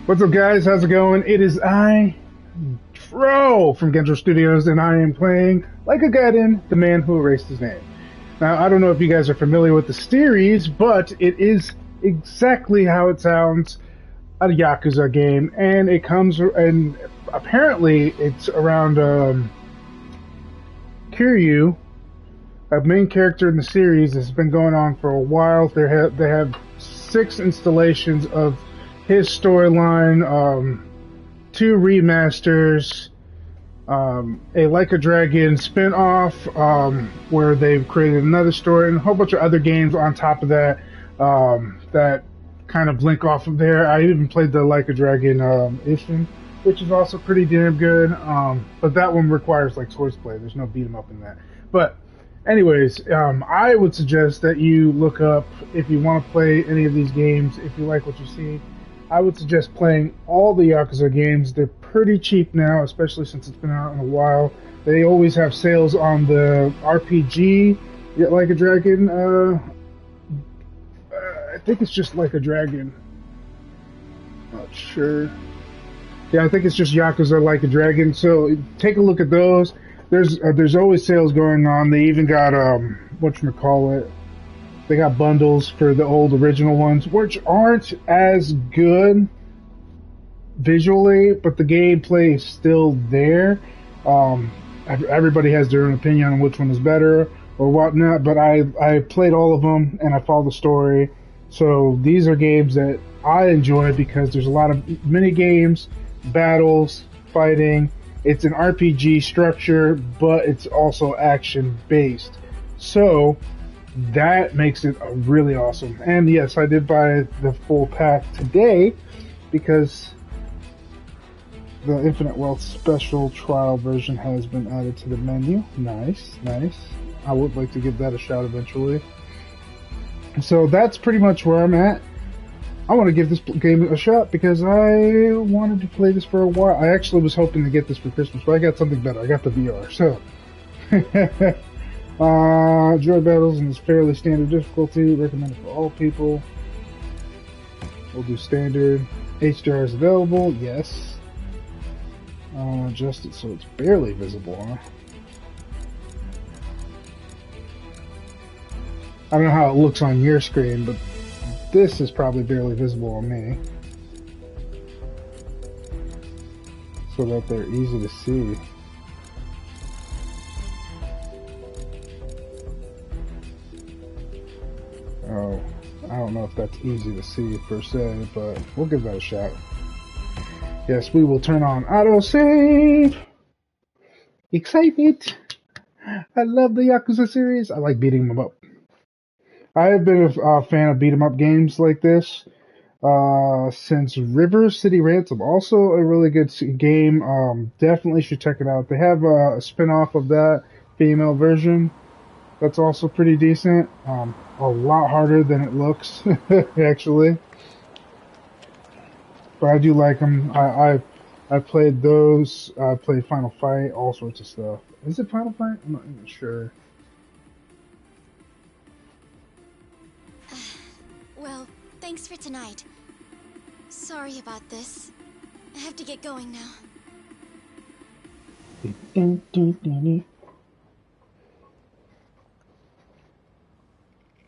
What's up, guys? How's it going? It is Dro from Gen-Dro Studios, and I am playing like a Gaiden, the man who erased his name. Now, I don't know if you guys are familiar with the series, but it is exactly how it sounds, a Yakuza game, and it comes, and apparently it's around Kiryu, a main character in the series. That's been going on for a while. They have 6 installations of his storyline, 2 remasters, a Like a Dragon spin-off, where they've created another story, and a whole bunch of other games on top of that, that kind of link off of there. I even played the Like a Dragon Ishin, which is also pretty damn good, but that one requires like swordplay. There's no beat 'em up in that. But anyways, I would suggest that you look up, if you want to play any of these games, if you like what you see, I would suggest playing all the Yakuza games. They're pretty cheap now, especially since it's been out in a while. They always have sales on the RPG, Like a Dragon. I think it's just Like a Dragon. Not sure. Yeah, I think it's just Yakuza Like a Dragon. So take a look at those. There's always sales going on. They even got whatchamacallit. They got bundles for the old original ones, which aren't as good visually, but the gameplay is still there. Everybody has their own opinion on which one is better or whatnot, but I played all of them and I followed the story. So these are games that I enjoy because there's a lot of mini games, battles, fighting. It's an RPG structure, but it's also action based. So that makes it really awesome. And yes, I did buy the full pack today because the Infinite Wealth Special Trial version has been added to the menu. Nice, nice. I would like to give that a shot eventually. So that's pretty much where I'm at. I want to give this game a shot because I wanted to play this for a while. I actually was hoping to get this for Christmas, but I got something better. I got the VR. So joy battles in this fairly standard difficulty, recommended for all people. We'll do standard. HDR is available, yes. Adjust it so it's barely visible, huh? I don't know how it looks on your screen, but this is probably barely visible on me. So that they're easy to see. Oh, I don't know if that's easy to see per se, but we'll give that a shot. Yes, we will turn on autosave. Excited. I love the Yakuza series. I like beating them up. I have been a fan of beat 'em up games like this since River City Ransom. Also a really good game. Definitely should check it out. They have a spin-off of that female version that's also pretty decent. A lot harder than it looks, actually. But I do like them. I played those. I played Final Fight, all sorts of stuff. Is it Final Fight? I'm not even sure. Well, thanks for tonight. Sorry about this. I have to get going now.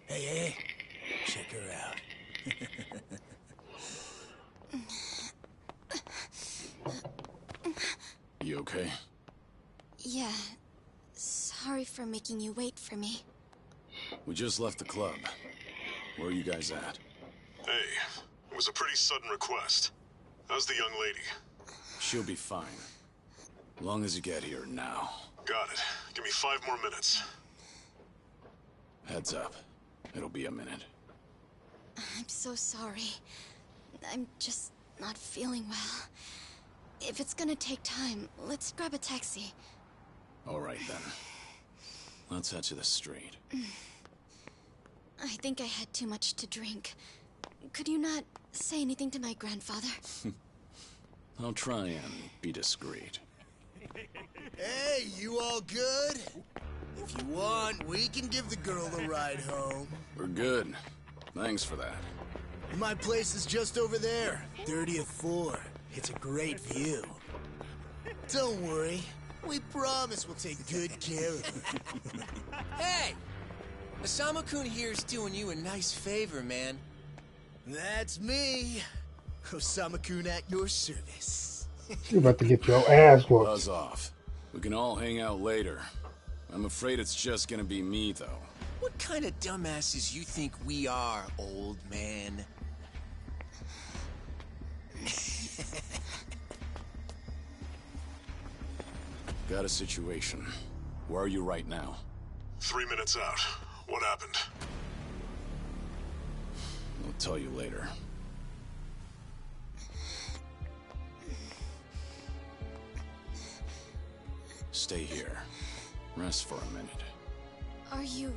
Hey, check her out. You okay? Yeah. Sorry for making you wait for me. We just left the club. Where are you guys at? Hey, it was a pretty sudden request. How's the young lady? She'll be fine. Long as you get here now. Got it. Give me 5 more minutes. Heads up. It'll be a minute. I'm so sorry. I'm just not feeling well. If it's gonna take time, let's grab a taxi. All right, then. Let's head to the street. I think I had too much to drink. Could you not say anything to my grandfather? I'll try and be discreet. Hey, you all good? If you want, we can give the girl a ride home. We're good. Thanks for that. My place is just over there, 30th floor. It's a great view. Don't worry. We promise we'll take good care of you. Hey! Osama-kun here's doing you a nice favor, man. That's me. Osama-kun at your service. You're about to get your ass whooped. Buzz off. We can all hang out later. I'm afraid it's just gonna be me, though. What kind of dumbasses you think we are, old man? Got a situation. Where are you right now? 3 minutes out. What happened? I'll tell you later. Stay here. Rest for a minute. Are you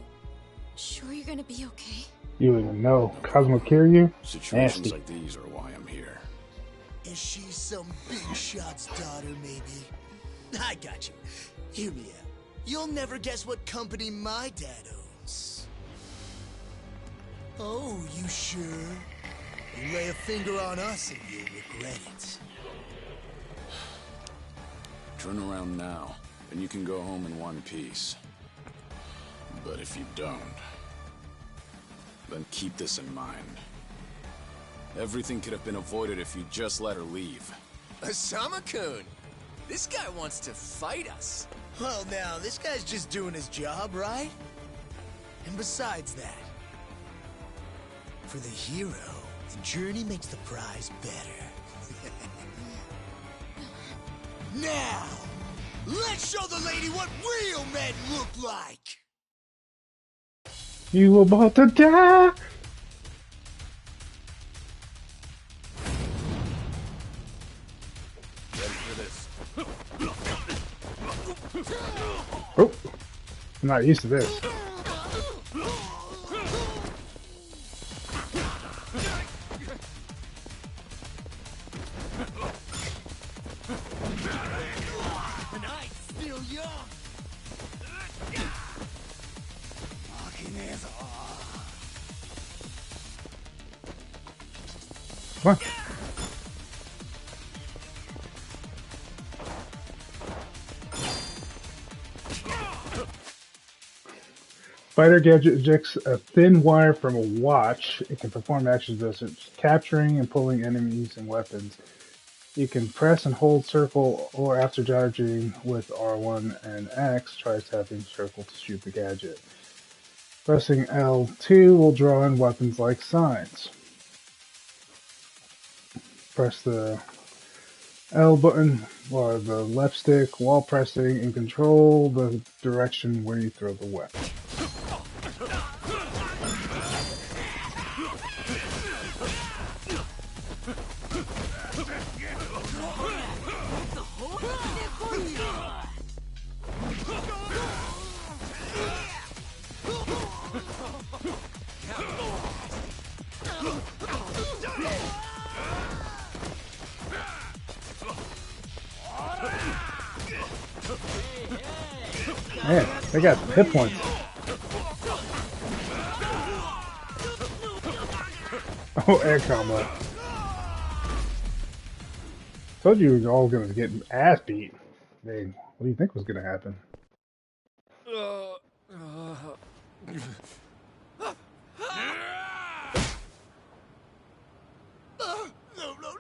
sure you're gonna be okay? You even know. Cosmo Kiryu? Situations Nasty. like these are why I'm here. Is she some big shot's daughter, maybe? I got you. Hear me out. You'll never guess what company my dad owns. Oh, you sure? You lay a finger on us and you'll regret it. Turn around now, and you can go home in one piece. But if you don't, then keep this in mind. Everything could have been avoided if you just let her leave. Osama-kun! This guy wants to fight us. Well, now, this guy's just doing his job, right? And besides that, for the hero, the journey makes the prize better. Now, let's show the lady what real men look like! You about to die? Oh, I'm not used to this. The night's still young! Come on. Fighter gadget ejects a thin wire from a watch. It can perform actions such as capturing and pulling enemies and weapons. You can press and hold circle, or after charging with R1 and X, try tapping circle to shoot the gadget. Pressing L2 will draw in weapons like signs. Press the L button or the left stick while pressing and control the direction where you throw the weapon. Man, they got hit points. Oh, air combo. Told you we were all gonna get ass beat. Dang, what do you think was gonna happen? No, no,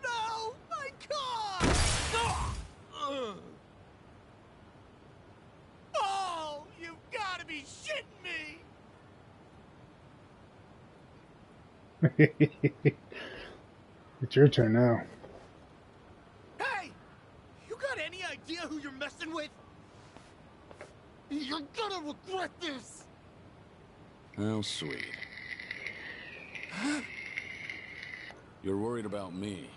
no! My car! Oh, you've gotta be shitting me! It's your turn now. Hey! You got any idea who you're messing with? You're gonna regret this! How sweet. You're worried about me,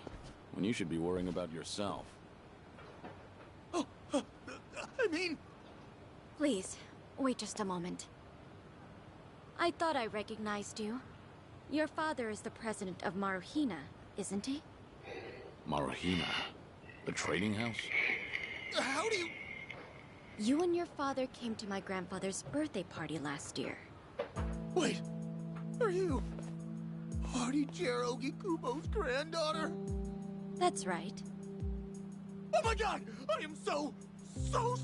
when you should be worrying about yourself. I mean... Please, wait just a moment. I thought I recognized you. Your father is the president of Maruhina, isn't he? Maruhina? The trading house? How do you... You and your father came to my grandfather's birthday party last year. Wait, are you... Party Chair Ogikubo's granddaughter? That's right. Oh my god! I am so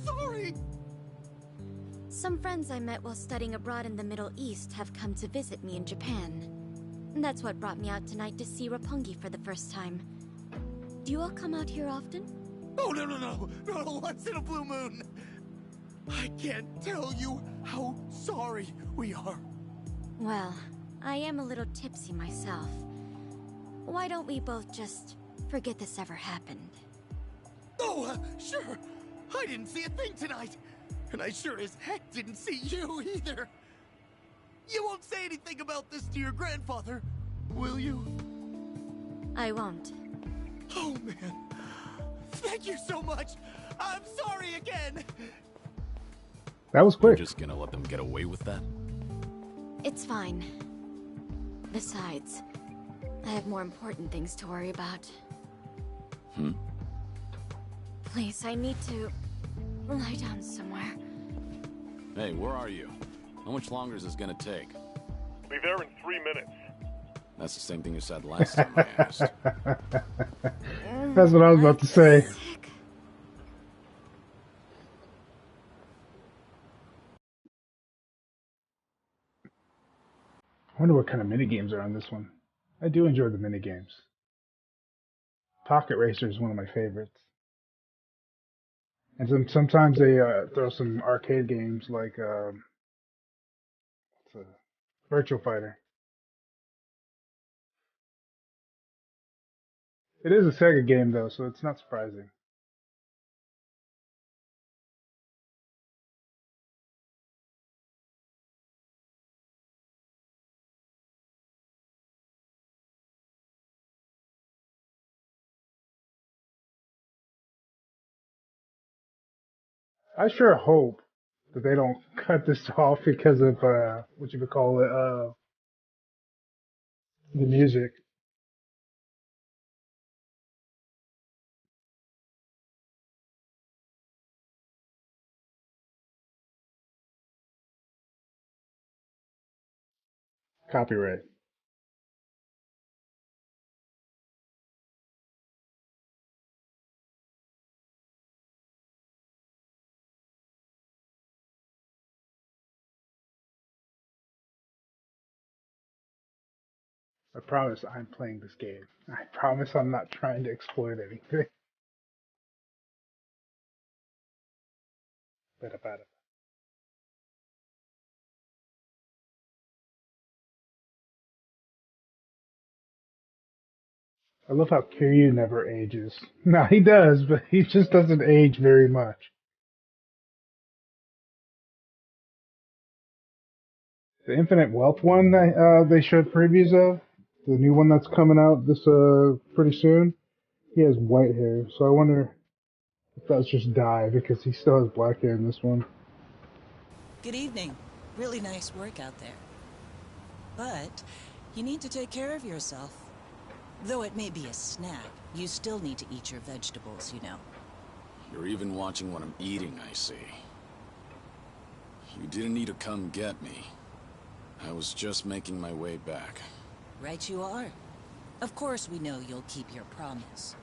sorry! Some friends I met while studying abroad in the Middle East have come to visit me in Japan. That's what brought me out tonight to see Roppongi for the first time. Do you all come out here often? Oh, no, once in a blue moon! I can't tell you how sorry we are. Well, I am a little tipsy myself. Why don't we both just forget this ever happened? Oh, sure. I didn't see a thing tonight. And I sure as heck didn't see you either. You won't say anything about this to your grandfather, will you? I won't. Oh, man. Thank you so much. I'm sorry again. That was You're quick. just gonna let them get away with that? It's fine. Besides, I have more important things to worry about. Please, I need to lie down somewhere. Hey, where are you? How much longer is this gonna take? Be there in 3 minutes. That's the same thing you said last time I asked. That's what I was about to say. Sick. I wonder what kind of minigames are on this one. I do enjoy the minigames. Pocket Racer is one of my favorites. And sometimes they throw some arcade games like what's a Virtual Fighter. It is a Sega game though, so it's not surprising. I sure hope that they don't cut this off because of what you would call it, the music. Copyright. I promise I'm playing this game. I promise I'm not trying to exploit anything. Bada. I love how Kiryu never ages. No, he does, but he just doesn't age very much. The Infinite Wealth one that they showed previews of, the new one that's coming out this pretty soon, he has white hair, so I wonder if that's just dye because he still has black hair in this one. Good evening. Really nice work out there. But you need to take care of yourself. Though it may be a snack, you still need to eat your vegetables, you know. You're even watching what I'm eating, I see. You didn't need to come get me. I was just making my way back. Right you are. Of course we know you'll keep your promise.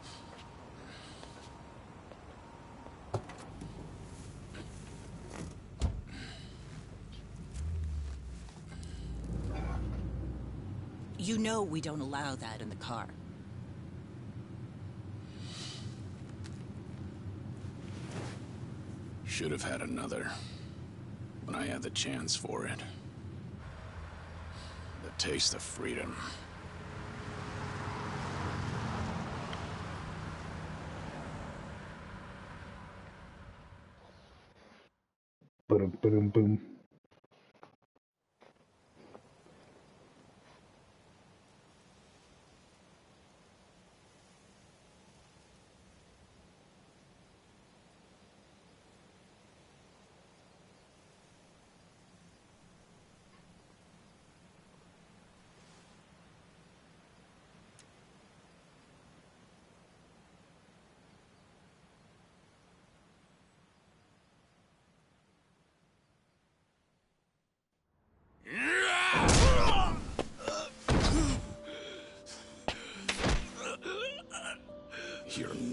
You know we don't allow that in the car. Should have had another. When I had the chance for it. The taste of freedom. Boom, boom, boom.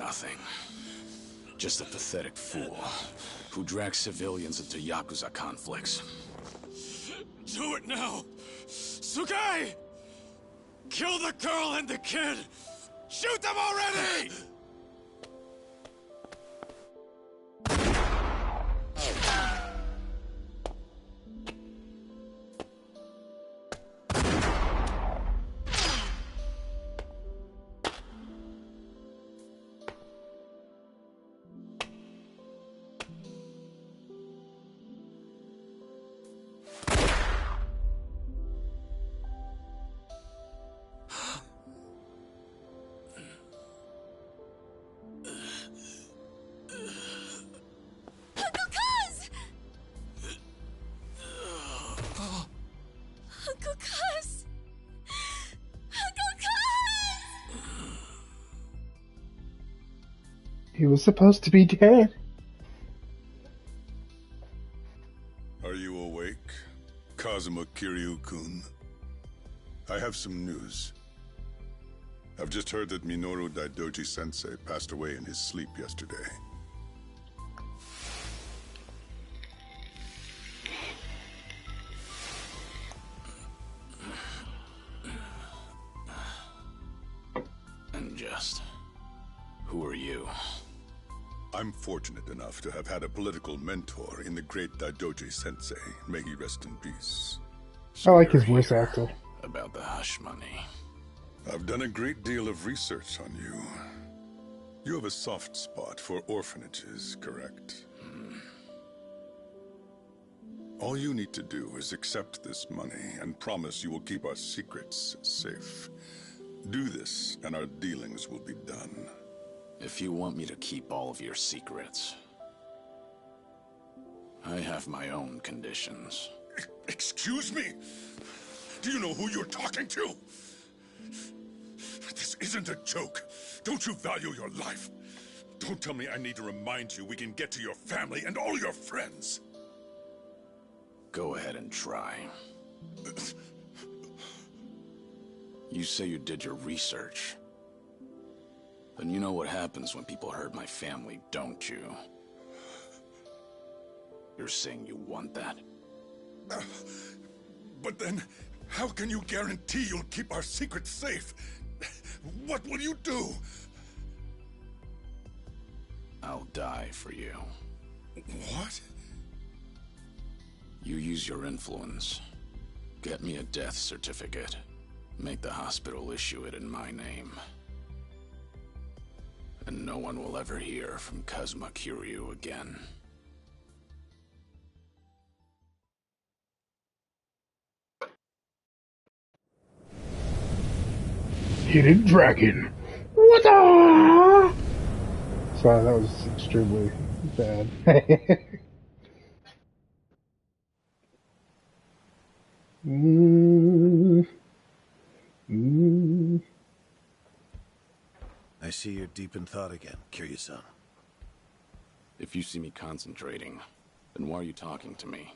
nothing. Just a pathetic fool who drags civilians into Yakuza conflicts. Do it now! Sukai! Kill the girl and the kid! Shoot them already! He was supposed to be dead. Are you awake, Kazuma Kiryu-kun? I have some news. I've just heard that Minoru Daidoji-sensei passed away in his sleep yesterday. And just... who are you? I'm fortunate enough to have had a political mentor in the great Daidoji-sensei. May he rest in peace. I like his voice actor. About the hush money. I've done a great deal of research on you. You have a soft spot for orphanages, correct? All you need to do is accept this money and promise you will keep our secrets safe. Do this, and our dealings will be done. If you want me to keep all of your secrets, I have my own conditions. Excuse me? Do you know who you're talking to? This isn't a joke. Don't you value your life? Don't tell me I need to remind you we can get to your family and all your friends. Go ahead and try. You say you did your research. Then you know what happens when people hurt my family, don't you? You're saying you want that? But then, how can you guarantee you'll keep our secrets safe? What will you do? I'll die for you. What? You use your influence. Get me a death certificate. Make the hospital issue it in my name. And no one will ever hear from Kazuma Kiryu again. Hidden Dragon. What? Sorry, that was extremely bad. I see you're deep in thought again, Kiryu-san. If you see me concentrating, then why are you talking to me?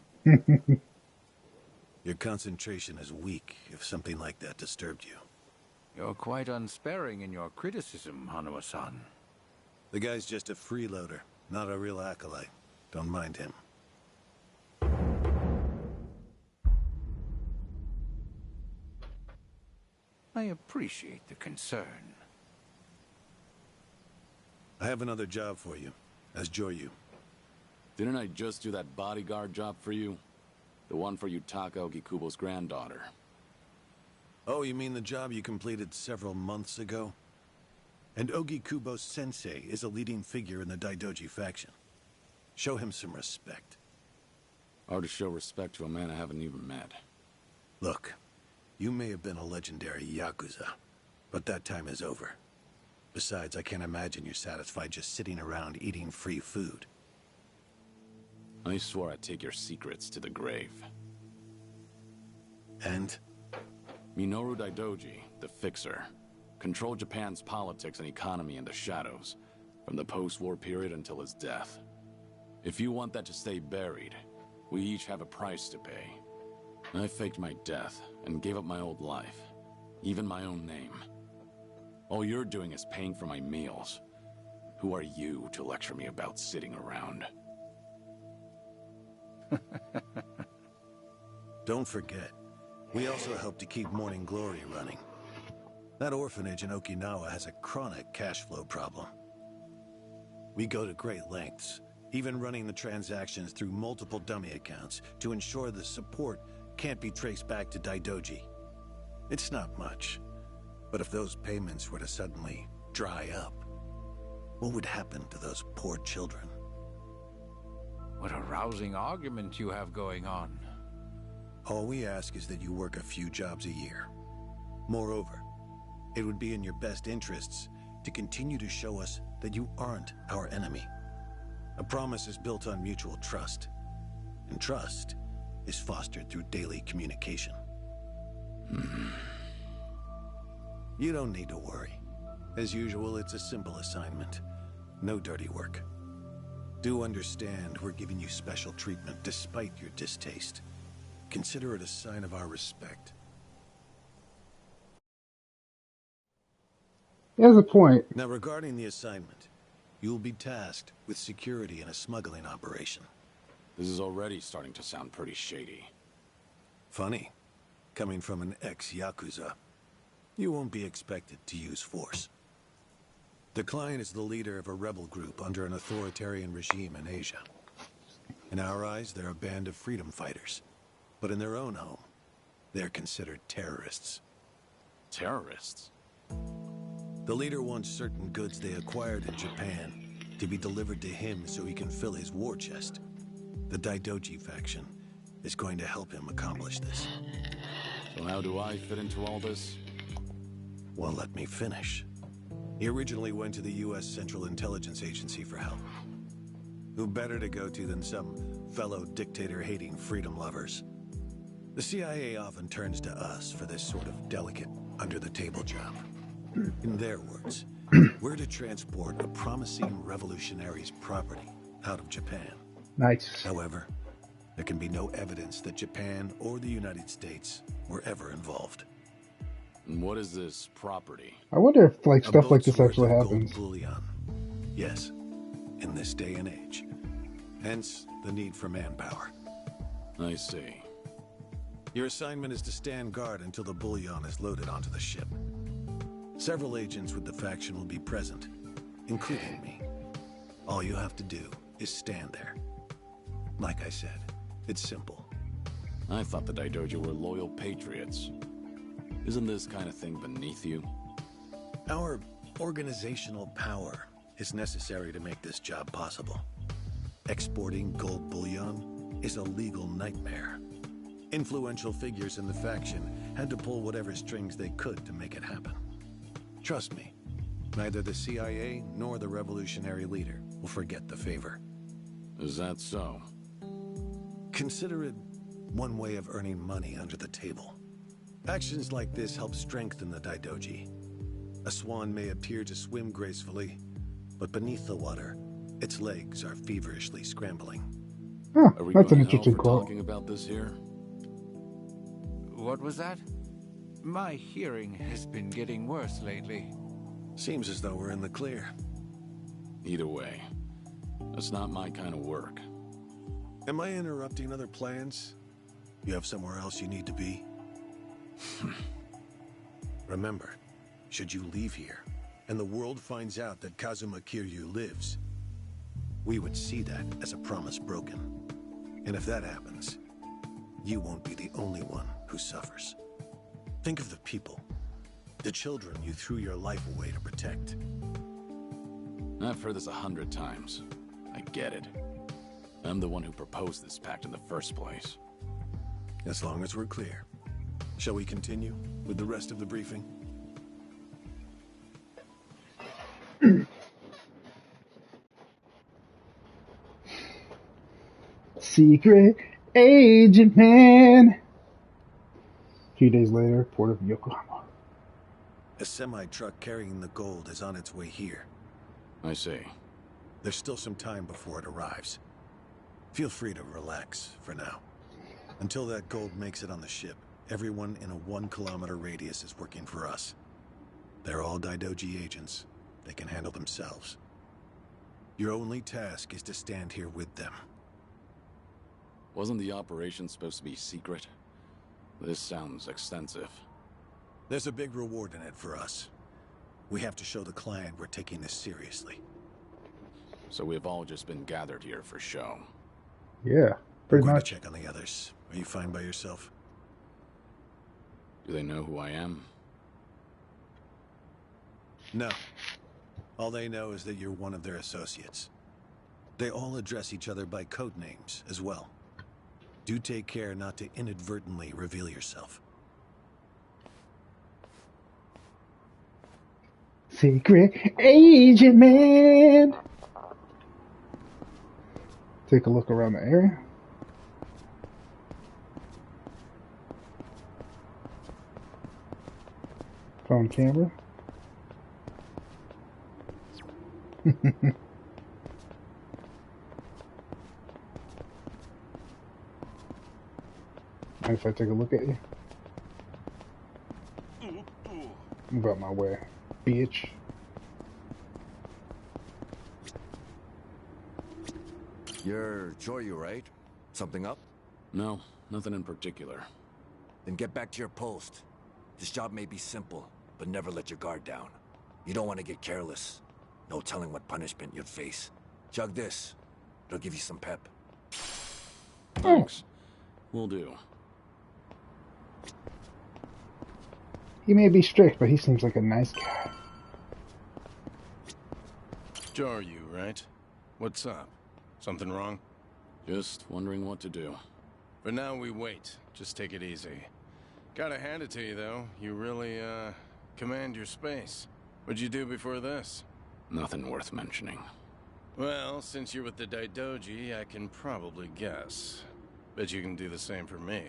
Your concentration is weak if something like that disturbed you. You're quite unsparing in your criticism, Hanuma-san. The guy's just a freeloader, not a real acolyte. Don't mind him. I appreciate the concern. I have another job for you, as Joryu. Didn't I just do that bodyguard job for you? The one for Yutaka Ogikubo's granddaughter. Oh, you mean the job you completed several months ago? And Ogikubo's sensei is a leading figure in the Daidoji faction. Show him some respect. Hard to show respect to a man I haven't even met. Look, you may have been a legendary Yakuza, but that time is over. Besides, I can't imagine you're satisfied just sitting around eating free food. I swore I'd take your secrets to the grave. And? Minoru Daidoji, the Fixer, controlled Japan's politics and economy in the shadows, from the post-war period until his death. If you want that to stay buried, we each have a price to pay. I faked my death and gave up my old life, even my own name. All you're doing is paying for my meals. Who are you to lecture me about sitting around? Don't forget, we also help to keep Morning Glory running. That orphanage in Okinawa has a chronic cash flow problem. We go to great lengths, even running the transactions through multiple dummy accounts to ensure the support can't be traced back to Daidoji. It's not much, but if those payments were to suddenly dry up, what would happen to those poor children? What a rousing argument you have going on. All we ask is that you work a few jobs a year. Moreover, it would be in your best interests to continue to show us that you aren't our enemy. A promise is built on mutual trust, and trust is fostered through daily communication. You don't need to worry. As usual, it's a simple assignment. No dirty work. Do understand we're giving you special treatment despite your distaste. Consider it a sign of our respect. He has a point. Now, regarding the assignment, you will be tasked with security in a smuggling operation. This is already starting to sound pretty shady. Funny, coming from an ex-Yakuza. You won't be expected to use force. The client is the leader of a rebel group under an authoritarian regime in Asia. In our eyes, they're a band of freedom fighters. But in their own home, they're considered terrorists. Terrorists? The leader wants certain goods they acquired in Japan to be delivered to him so he can fill his war chest. The Daidoji faction is going to help him accomplish this. So how do I fit into all this? Well, let me finish. He originally went to the U.S. Central Intelligence Agency for help. Who better to go to than some fellow dictator-hating freedom lovers? The CIA often turns to us for this sort of delicate, under-the-table job. In their words, we're to transport a promising revolutionary's property out of Japan. Nice. However, there can be no evidence that Japan or the United States were ever involved. And what is this property? I wonder if like A stuff like boat's this worth actually of happens. Gold bullion. Yes, in this day and age. Hence, the need for manpower. I see. Your assignment is to stand guard until the bullion is loaded onto the ship. Several agents with the faction will be present, including me. All you have to do is stand there. Like I said, it's simple. I thought the Daidoji were loyal patriots. Isn't this kind of thing beneath you? Our organizational power is necessary to make this job possible. Exporting gold bullion is a legal nightmare. Influential figures in the faction had to pull whatever strings they could to make it happen. Trust me, neither the CIA nor the revolutionary leader will forget the favor. Is that so? Consider it one way of earning money under the table. Actions like this help strengthen the Daidoji. A swan may appear to swim gracefully, but beneath the water, its legs are feverishly scrambling. Huh, Are we that's an going to hell interesting for quote. talking about this here? What was that? My hearing has been getting worse lately. Seems as though we're in the clear. Either way, that's not my kind of work. Am I interrupting other plans? You have somewhere else you need to be? Remember, should you leave here, and the world finds out that Kazuma Kiryu lives, we would see that as a promise broken. And if that happens, you won't be the only one who suffers. Think of the people, the children you threw your life away to protect. I've heard this 100 times. I get it. I'm the one who proposed this pact in the first place. As long as we're clear. Shall we continue with the rest of the briefing? Secret Agent Man. A few days later, port of Yokohama. A semi-truck carrying the gold is on its way here. I see. There's still some time before it arrives. Feel free to relax for now. Until that gold makes it on the ship, everyone in a 1-kilometer radius is working for us. They're all Daidoji agents. They can handle themselves. Your only task is to stand here with them. Wasn't the operation supposed to be secret? This sounds extensive. There's a big reward in it for us. We have to show the client we're taking this seriously. So we've all just been gathered here for show. Yeah, We're pretty going much. to check on the others. Are you fine by yourself? Do they know who I am? No. All they know is that you're one of their associates. They all address each other by code names as well. Do take care not to inadvertently reveal yourself. Secret agent man. Take a look around the area. Phone camera. Mind if I take a look at you? Move out my way, bitch. You're Joryu, right? Something up? No, nothing in particular. Then get back to your post. This job may be simple, but never let your guard down. You don't want to get careless. No telling what punishment you'd face. Chug this. It'll give you some pep. Thanks. Will do. He may be strict, but he seems like a nice guy. Joryu, right? What's up? Something wrong? Just wondering what to do. For now, we wait. Just take it easy. Gotta hand it to you, though. You really, command your space. What'd you do before this? Nothing worth mentioning. Well, since you're with the Daidoji, I can probably guess. Bet you can do the same for me.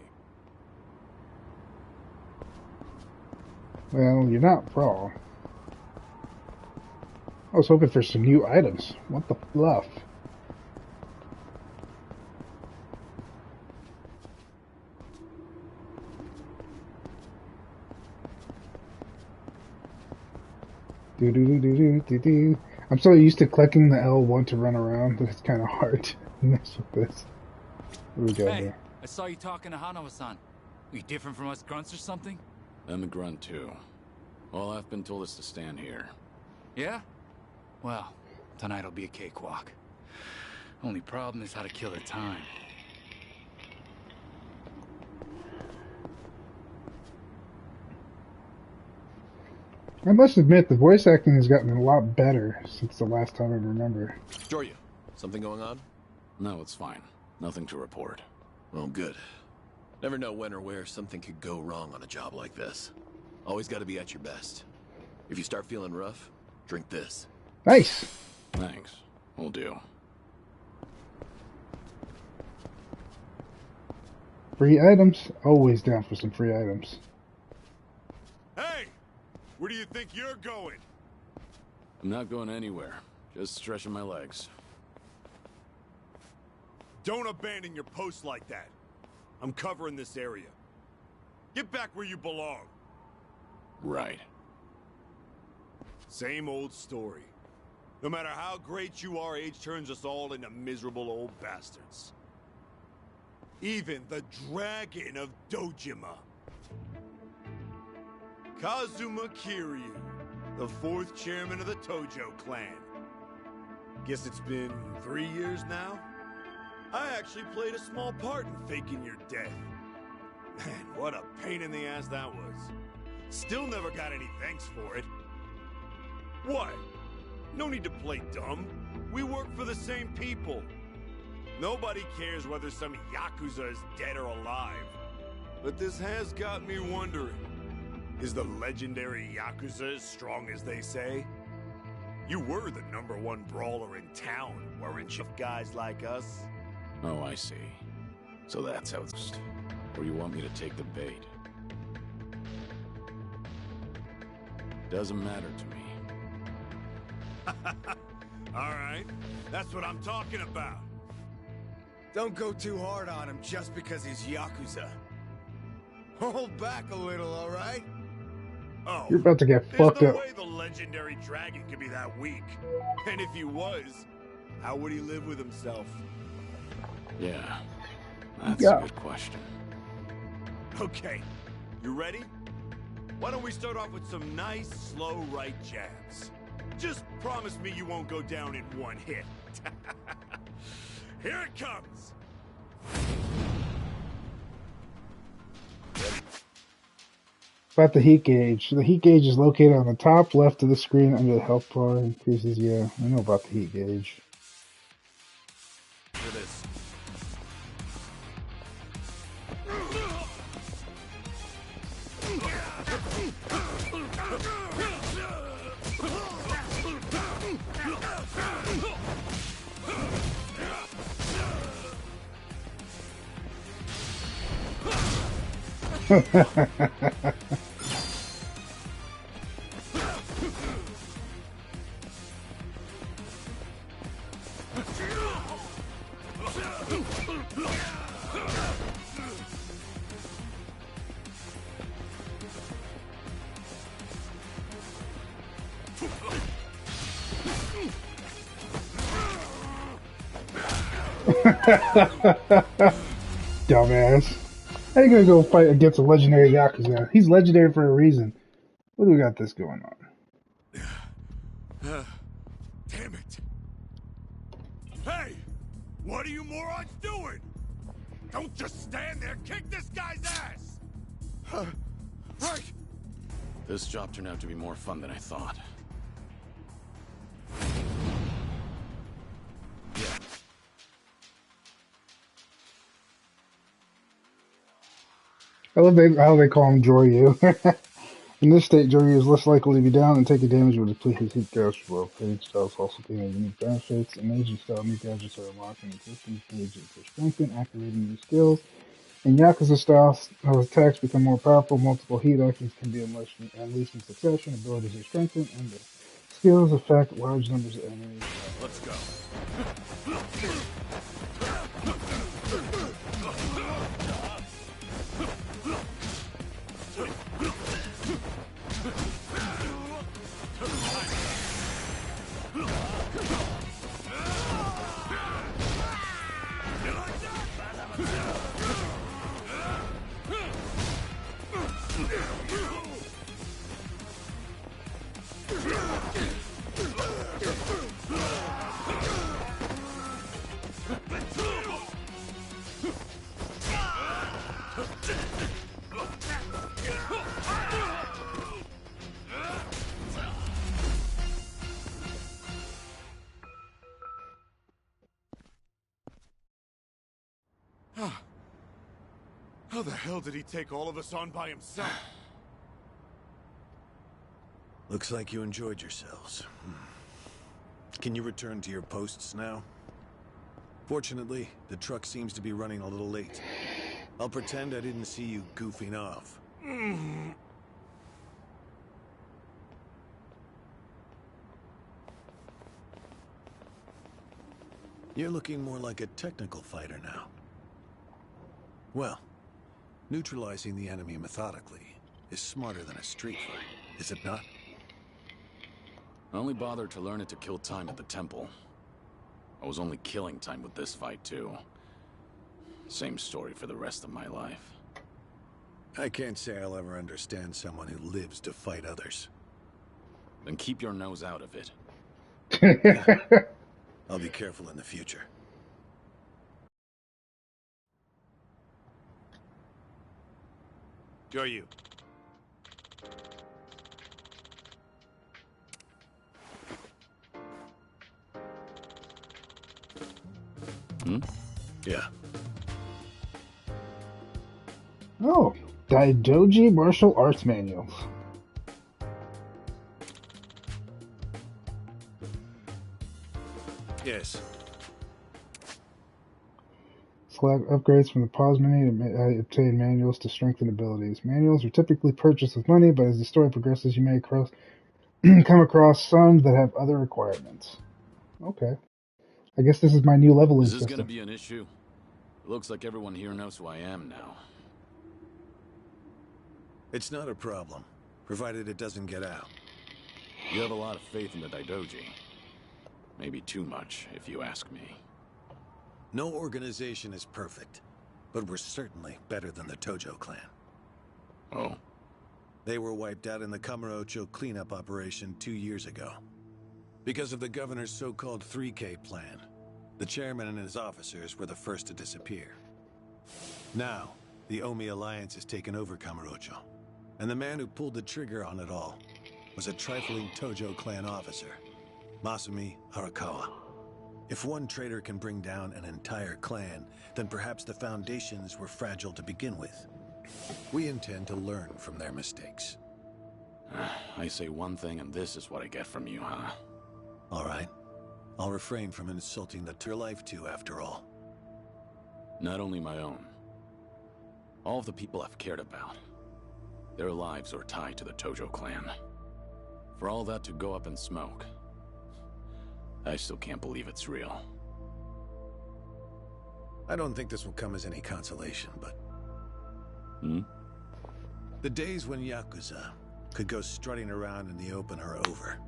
Well, you're not wrong. I was hoping for some new items. What the fluff? Do. I'm so used to clicking the L1 to run around that it's kind of hard to mess with this. What do we got here? I saw you talking to Hanawa-san. Are you different from us grunts or something? I'm a grunt too. All I've been told is to stand here. Yeah? Well, tonight'll be a cakewalk. Only problem is how to kill the time. I must admit, the voice acting has gotten a lot better since the last time I remember. Joryu, something going on? No, it's fine. Nothing to report. Oh, good. Never know when or where something could go wrong on a job like this. Always got to be at your best. If you start feeling rough, drink this. Nice! Thanks. Will do. Free items? Always down for some free items. Hey! Where do you think you're going? I'm not going anywhere. Just stretching my legs. Don't abandon your post like that. I'm covering this area. Get back where you belong. Right. Same old story. No matter how great you are, age turns us all into miserable old bastards. Even the Dragon of Dojima. Kazuma Kiryu, the 4th chairman of the Tojo clan. Guess it's been 3 years now? I actually played a small part in faking your death. Man, what a pain in the ass that was. Still never got any thanks for it. What? No need to play dumb. We work for the same people. Nobody cares whether some Yakuza is dead or alive. But this has got me wondering. Is the legendary Yakuza as strong as they say? You were the #1 brawler in town, weren't you? Guys like us? Oh, I see. So that's how it's... Or you want me to take the bait? Doesn't matter to me. Alright, that's what I'm talking about. Don't go too hard on him just because he's Yakuza. Hold back a little, alright? Oh, You're about to get fucked there's up. no way the legendary dragon could be that weak. And if he was, How would he live with himself? Yeah, that's Yeah. a good question. Okay, you ready? Why don't we start off with some nice, slow right jabs? Just promise me you won't go down in one hit. Here it comes! About the heat gauge. The heat gauge is located on the top left of the screen under the health bar. Increases, yeah, I know about the heat gauge. Look at this. Dumbass. How you gonna go fight against a legendary Yakuza? He's legendary for a reason. What do we got this going on? Damn it! Hey! What are you morons doing? Don't just stand there, kick this guy's ass! Right! This job turned out to be more fun than I thought. I love how they call him Joryu. In this state, Joryu is less likely to be down and taking damage with his heat gauge flow. Page styles also gain unique benefits. Amazing style new gadgets are unlocking existing stages to strengthen, activating new skills. In Yakuza style attacks become more powerful. Multiple heat actions can be unleashed in succession. Abilities are strengthened, and the skills affect large numbers of enemies. Let's go. How the hell did he take all of us on by himself? Looks like you enjoyed yourselves. Can you return to your posts now? Fortunately, the truck seems to be running a little late. I'll pretend I didn't see you goofing off. You're looking more like a technical fighter now. Well, neutralizing the enemy methodically is smarter than a street fight, is it not? I only bothered to learn it to kill time at the temple. I was only killing time with this fight, too. Same story for the rest of my life. I can't say I'll ever understand someone who lives to fight others. Then keep your nose out of it. I'll be careful in the future. Joryu. Yeah. Oh, Daidoji martial arts manuals. Yes. Select upgrades from the pause menu to obtain manuals to strengthen abilities. Manuals are typically purchased with money, but as the story progresses, you may come across some that have other requirements. Okay. I guess this is my new leveling Is this system. gonna be an issue? It looks like everyone here knows who I am now. It's not a problem, provided it doesn't get out. You have a lot of faith in the Daidoji. Maybe too much, if you ask me. No organization is perfect, but we're certainly better than the Tojo clan. Oh? They were wiped out in the Kamurocho cleanup operation 2 years ago. Because of the governor's so-called 3K plan, the chairman and his officers were the first to disappear. Now, the Omi Alliance has taken over Kamurocho, and the man who pulled the trigger on it all was a trifling Tojo clan officer, Masumi Arakawa. If one traitor can bring down an entire clan, then perhaps the foundations were fragile to begin with. We intend to learn from their mistakes. I say one thing and this is what I get from you, huh? All right. I'll refrain from insulting your life too, after all. Not only my own. All of the people I've cared about. Their lives are tied to the Tojo clan. For all that to go up in smoke, I still can't believe it's real. I don't think this will come as any consolation, but... The days when Yakuza could go strutting around in the open are over.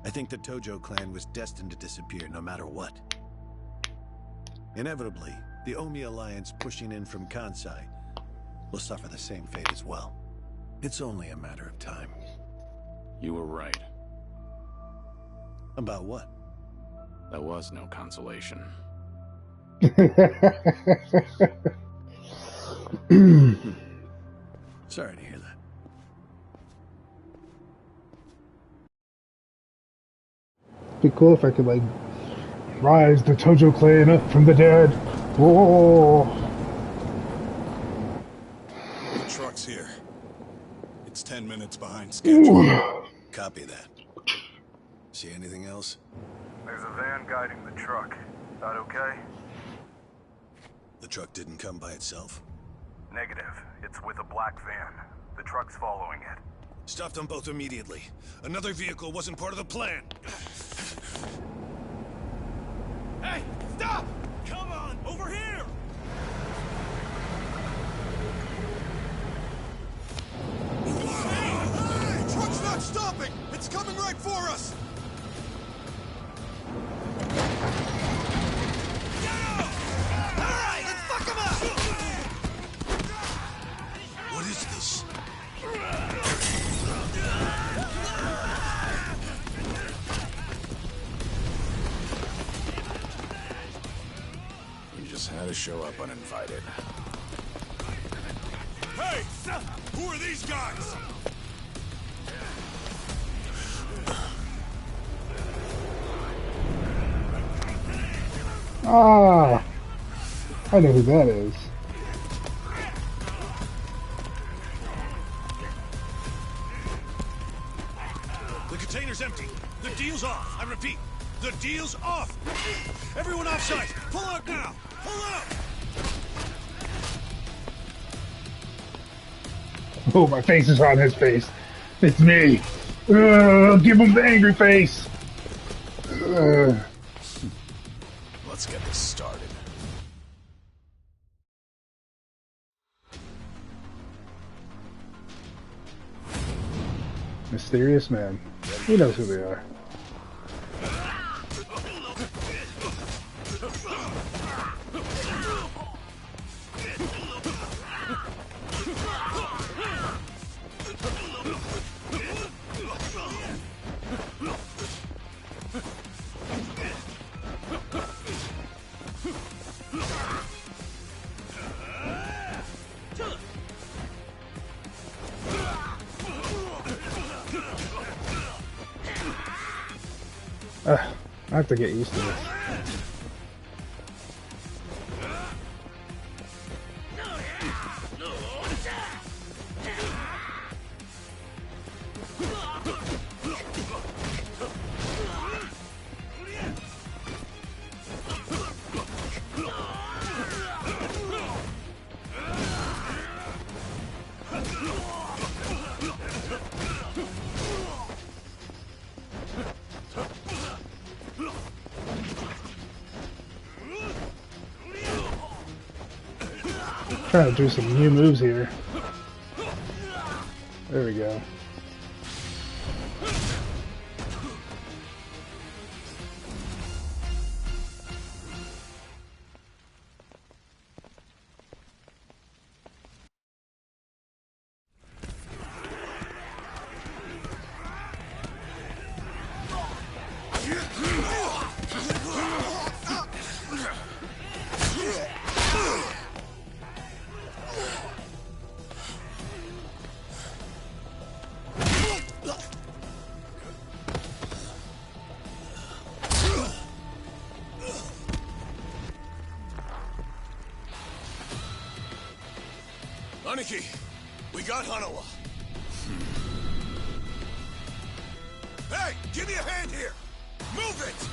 I think the Tojo clan was destined to disappear no matter what. Inevitably, the Omi Alliance pushing in from Kansai will suffer the same fate as well. It's only a matter of time. You were right. About what? That was no consolation. Sorry to hear that. Be cool if I could, like, rise the Tojo clan up from the dead. Whoa! The truck's here. It's 10 minutes behind schedule. Ooh. Copy that. See anything else? There's a van guiding the truck. That okay? The truck didn't come by itself? Negative. It's with a black van. The truck's following it. Stop them both immediately. Another vehicle wasn't part of the plan. Hey, stop! Come on, over here! Hey, truck's not stopping! It's coming right for us! Alright, let's fuck him up! What is this? You just had to show up uninvited. Hey! Who are these guys? Ah! I know who that is. The container's empty. The deal's off. I repeat, the deal's off. Everyone offside. Pull out now. Pull out. Oh, my face is on his face. It's me. Give him the angry face. Let's get this started. Mysterious man. He knows who they are. I have to get used to this. Trying to do some new moves here. There we go. Aniki, we got Hanawa. Hey, give me a hand here! Move it!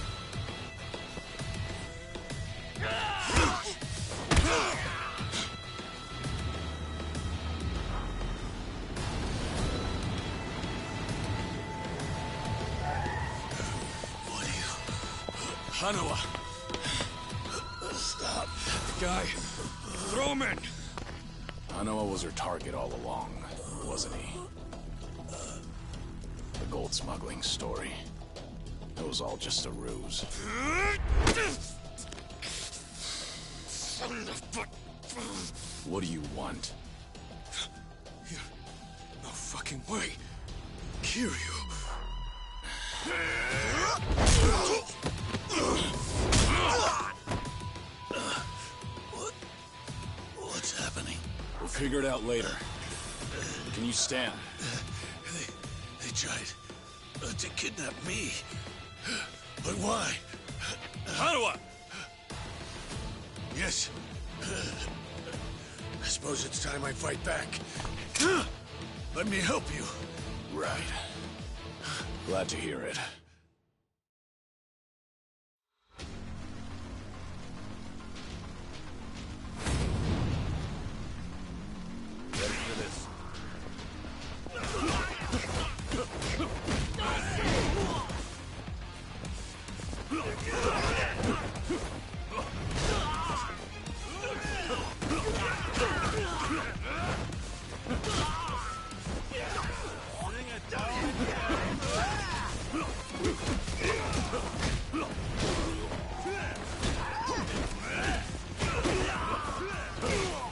What are you... Hanawa! Stop. Guy, throw him in! Hanawa was her target all along, wasn't he? The gold smuggling story. It was all just a ruse. What do you want? No fucking way. Kiryu. What's happening? We'll figure it out later. Can you stand? They tried to kidnap me. But why? Hanawa! Yes. I suppose it's time I fight back. Let me help you. Right. Glad to hear it. Ready for this?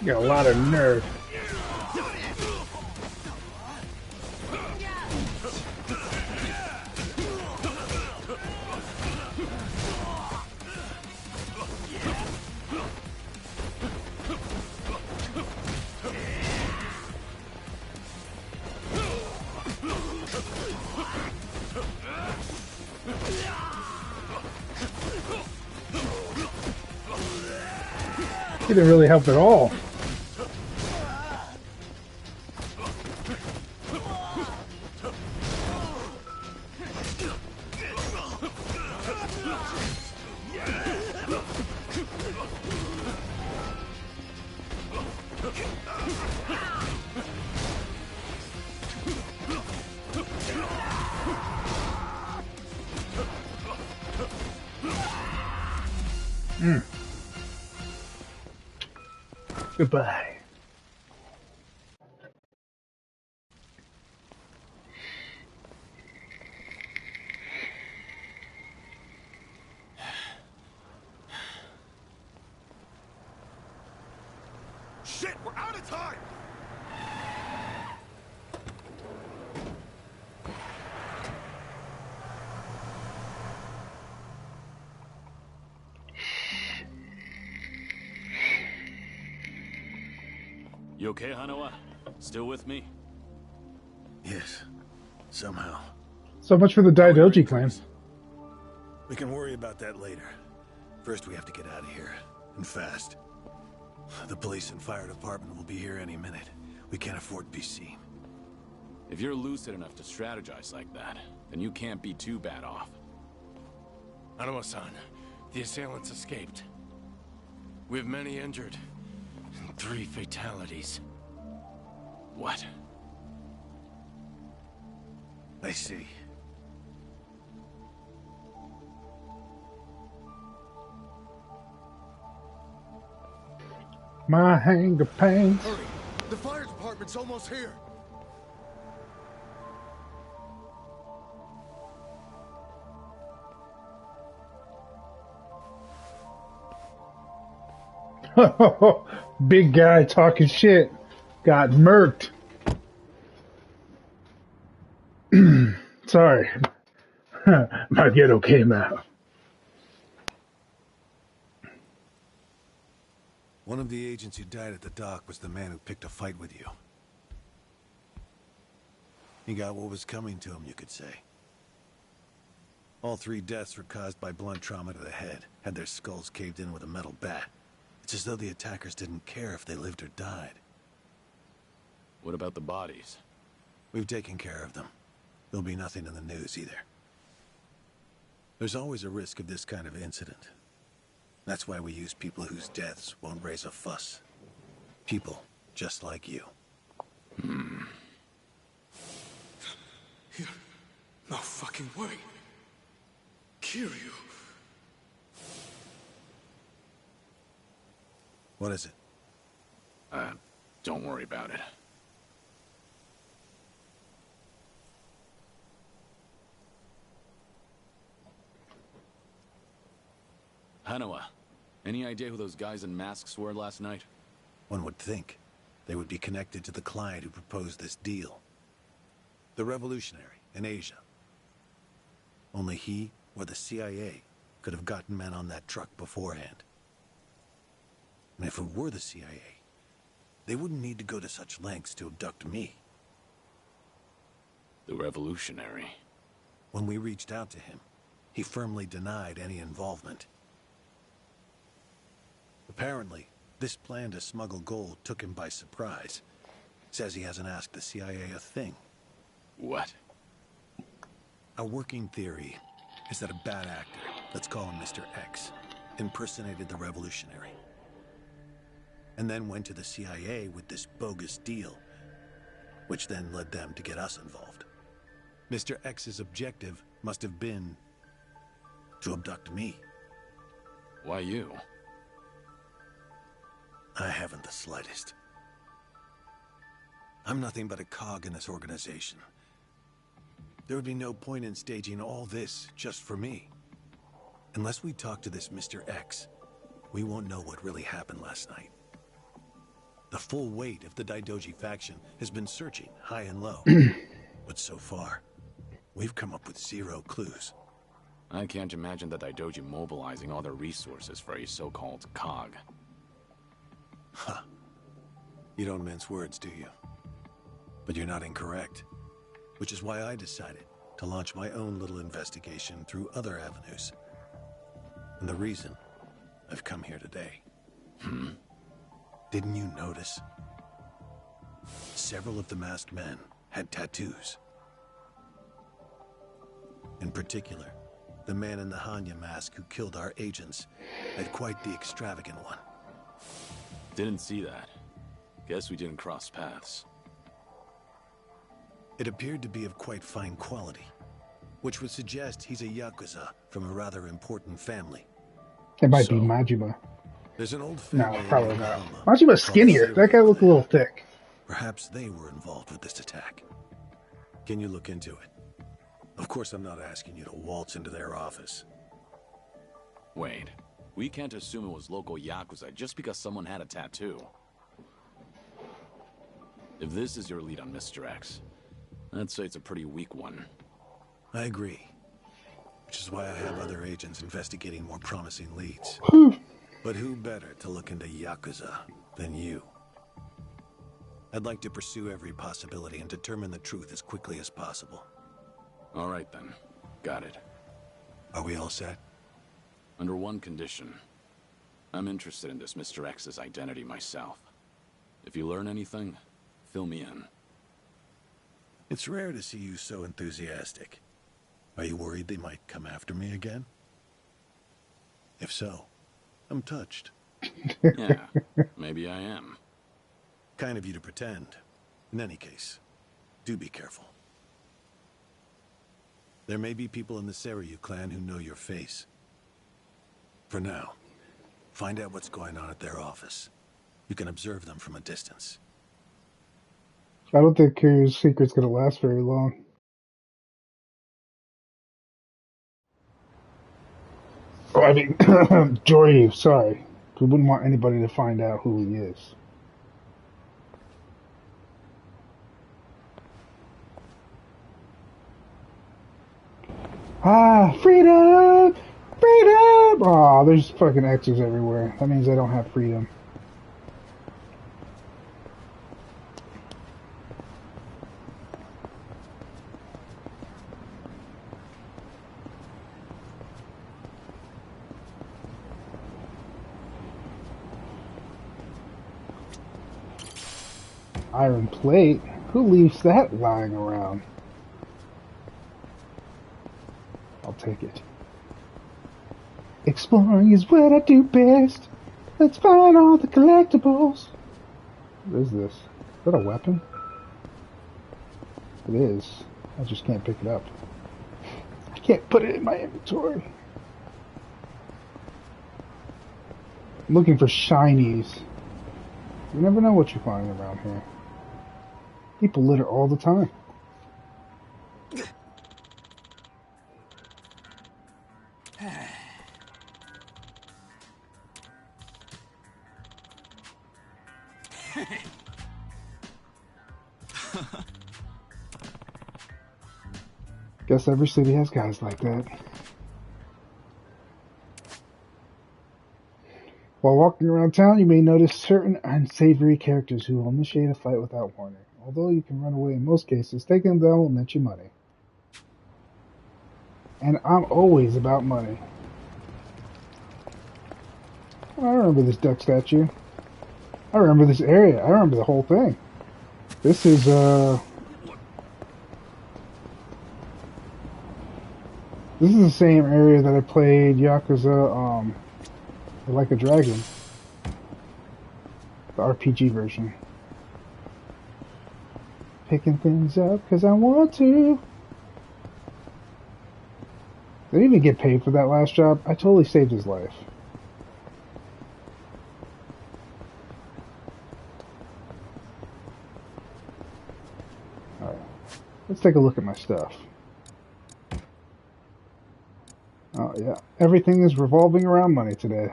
You got a lot of nerve. He didn't really help at all. Goodbye. Shit, we're out of time! You okay, Hanawa? Still with me? Yes, somehow. So much for the Daidoji clan. We can worry about that later. First, we have to get out of here, and fast. The police and fire department will be here any minute. We can't afford to be seen. If you're lucid enough to strategize like that, then you can't be too bad off. Hanawa-san, the assailants escaped. We have many injured, and 3 fatalities. What? I see. My hanger pains. Hurry! The fire department's almost here! Big guy talking shit. Got murked. Sorry. My ghetto came out. One of the agents who died at the dock was the man who picked a fight with you. He got what was coming to him, you could say. All 3 deaths were caused by blunt trauma to the head, had their skulls caved in with a metal bat. It's as though the attackers didn't care if they lived or died. What about the bodies? We've taken care of them. There'll be nothing in the news either. There's always a risk of this kind of incident. That's why we use people whose deaths won't raise a fuss. People just like you. No fucking way. Kiryu. What is it? Don't worry about it. Hanawa, any idea who those guys in masks were last night? One would think they would be connected to the client who proposed this deal. The revolutionary in Asia. Only he or the CIA could have gotten men on that truck beforehand. And if it were the CIA, they wouldn't need to go to such lengths to abduct me. The revolutionary. When we reached out to him, he firmly denied any involvement. Apparently, this plan to smuggle gold took him by surprise. Says he hasn't asked the CIA a thing. What? Our working theory is that a bad actor, let's call him Mr. X, impersonated the revolutionary. And then went to the CIA with this bogus deal, which then led them to get us involved. Mr. X's objective must have been to abduct me. Why you? I haven't the slightest. I'm nothing but a cog in this organization. There would be no point in staging all this just for me. Unless we talk to this Mr. X, we won't know what really happened last night. The full weight of the Daidoji faction has been searching high and low. But so far, we've come up with zero clues. I can't imagine the Daidoji mobilizing all their resources for a so-called cog. Huh. You don't mince words, do you? But you're not incorrect. Which is why I decided to launch my own little investigation through other avenues. And the reason I've come here today. Didn't you notice? Several of the masked men had tattoos. In particular, the man in the Hanya mask who killed our agents had quite the extravagant one. Didn't see that. Guess we didn't cross paths. It appeared to be of quite fine quality, which would suggest he's a Yakuza from a rather important family. It might be Majima. There's an old No, family probably in not. Oklahoma Majima's skinnier. called That guy looked a little thick. Perhaps they were involved with this attack. Can you look into it? Of course, I'm not asking you to waltz into their office. Wait, we can't assume it was local Yakuza just because someone had a tattoo. If this is your lead on Mr. X, I'd say it's a pretty weak one. I agree. Which is why I have other agents investigating more promising leads. But who better to look into Yakuza than you? I'd like to pursue every possibility and determine the truth as quickly as possible. All right then. Got it. Are we all set? Under one condition. I'm interested in this Mr. X's identity myself. If you learn anything, fill me in. It's rare to see you so enthusiastic. Are you worried they might come after me again? If so, I'm touched. Yeah, maybe I am. Kind of you to pretend. In any case, do be careful. There may be people in the Seiryu clan who know your face. For now, find out what's going on at their office. You can observe them from a distance. I don't think Kiryu's secret's gonna last very long. Oh, I mean, Joryu, sorry. We wouldn't want anybody to find out who he is. Ah, freedom! Freedom! Aw, there's fucking X's everywhere. That means I don't have freedom. Iron plate? Who leaves that lying around? I'll take it. Exploring is what I do best. Let's find all the collectibles. What is this? Is that a weapon? It is. I just can't pick it up. I can't put it in my inventory. I'm looking for shinies. You never know what you find around here. People litter all the time. Guess every city has guys like that. While walking around town, you may notice certain unsavory characters who will initiate a fight without warning. Although you can run away in most cases, taking them down will net you money. And I'm always about money. I remember this duck statue. I remember this area. I remember the whole thing. This is, this is the same area that I played Yakuza, Like a Dragon. The RPG version. Picking things up because I want to. Didn't even get paid for that last job. I totally saved his life. Alright. Let's take a look at my stuff. Oh yeah. Everything is revolving around money today.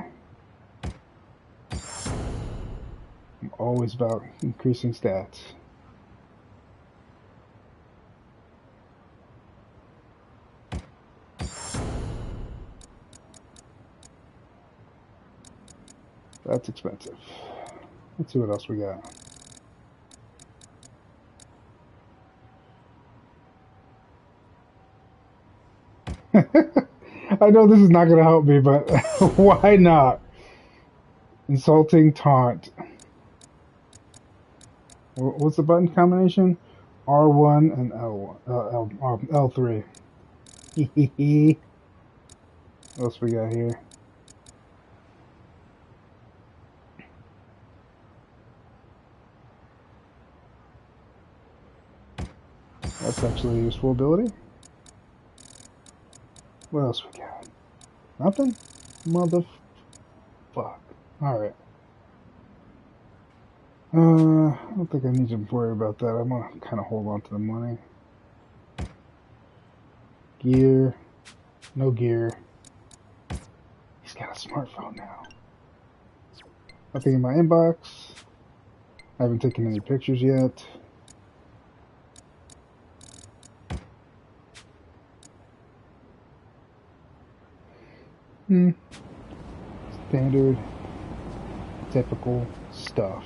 I'm always about increasing stats. That's expensive. Let's see what else we got. I know this is not going to help me, but why not? Insulting taunt. What's the button combination? R1 and L1, L3. What else we got here? That's actually a useful ability. What else we got? Nothing? Motherfuck. Alright. I don't think I need to worry about that. I'm gonna kind of hold on to the money. Gear. No gear. He's got a smartphone now. Nothing in my inbox. I haven't taken any pictures yet. Standard, typical stuff.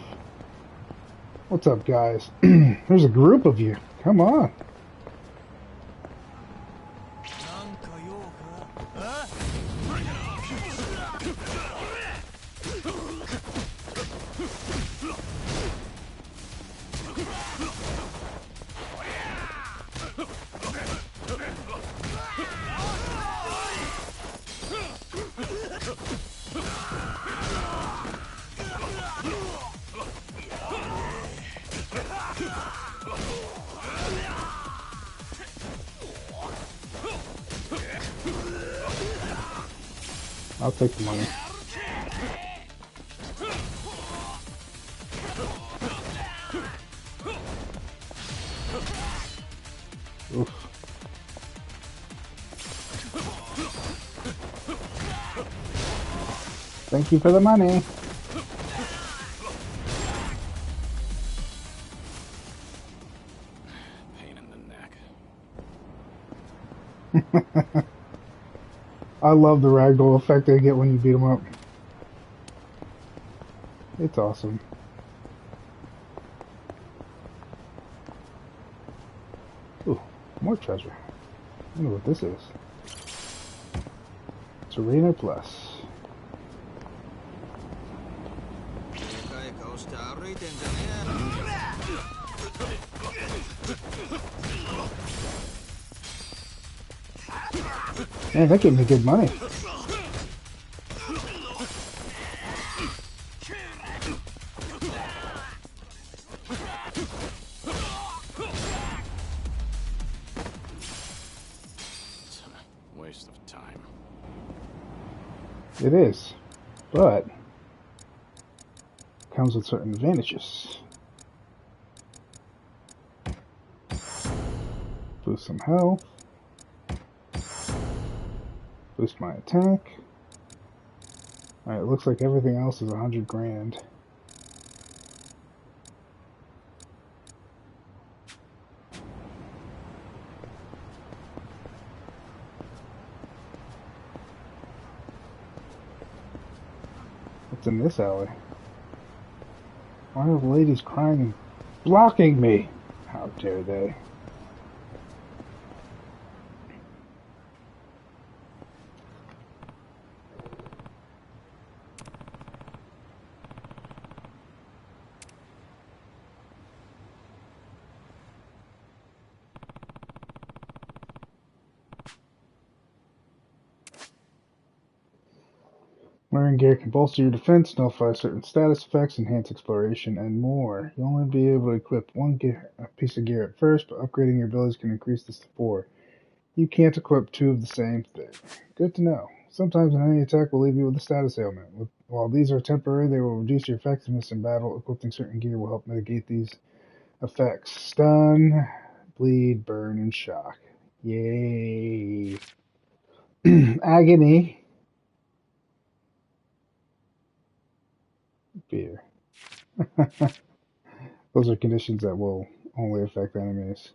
What's up, guys? There's a group of you. Come on. I'll take the money. Oof. Thank you for the money. Pain in the neck. I love the ragdoll effect they get when you beat them up. It's awesome. Ooh, more treasure. I wonder what this is. It's Arena Plus. Man, that gave me good money. Waste of time. It is, but comes with certain advantages. Boost some health. Boost my attack. Alright, it looks like everything else is 100 grand. What's in this alley? Why are the ladies crying and blocking me? How dare they? Wearing gear can bolster your defense, nullify certain status effects, enhance exploration, and more. You'll only be able to equip a piece of gear at first, but upgrading your abilities can increase this to 4. You can't equip 2 of the same thing. Good to know. Sometimes an enemy attack will leave you with a status ailment. While these are temporary, they will reduce your effectiveness in battle. Equipping certain gear will help mitigate these effects. Stun, bleed, burn, and shock. Yay. Agony. Fear. Those are conditions that will only affect enemies.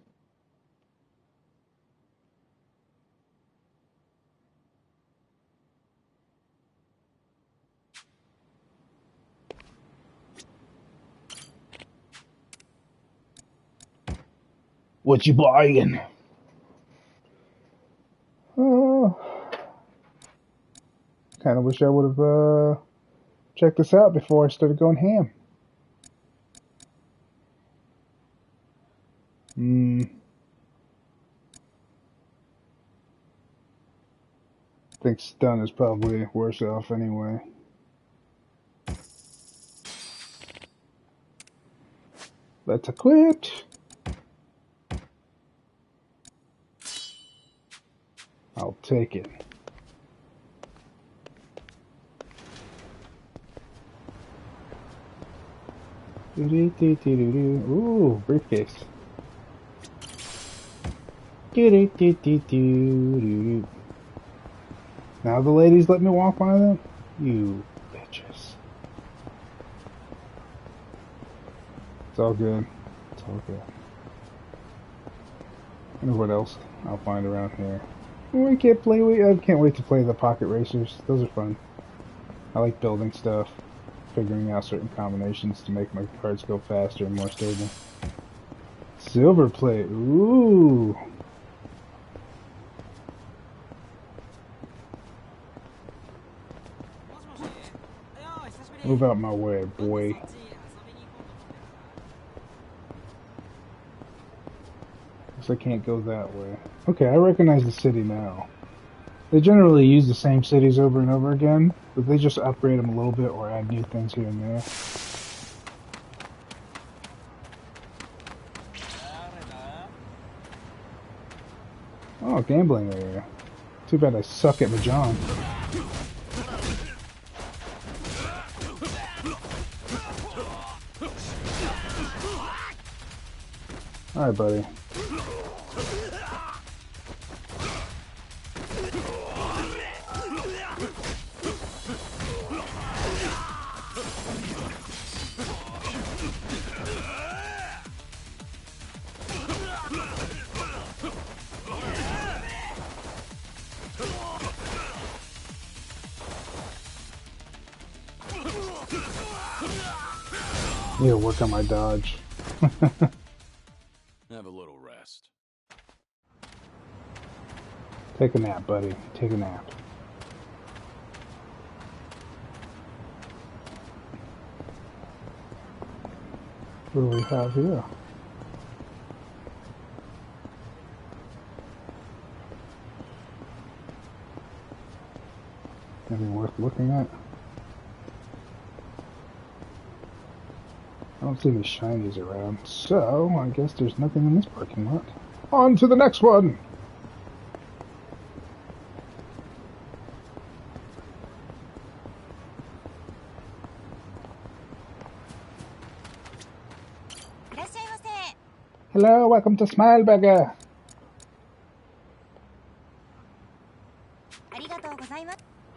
What you buying? Oh, kind of wish I would have checked this out before I started going ham. I think stun is probably worse off anyway. Let's equip. I'll take it. Ooh, briefcase. Now the ladies let me walk by them? You bitches. It's all good. It's all good. I wonder what else I'll find around here. I can't wait to play the pocket racers. Those are fun. I like building stuff, figuring out certain combinations to make my cards go faster and more stable. Silver plate. Ooh. Move out my way, boy. Guess I can't go that way. Okay, I recognize the city now. They generally use the same cities over and over again, but they just upgrade them a little bit or add new things here and there. Oh, gambling area. Too bad I suck at Mahjong. Alright, buddy. Need to work on my dodge. Have a little rest. Take a nap, buddy. Take a nap. What do we have here? Anything worth looking at? I don't see any shinies around, so I guess there's nothing in this parking lot. On to the next one! Hello, welcome to Smileburger.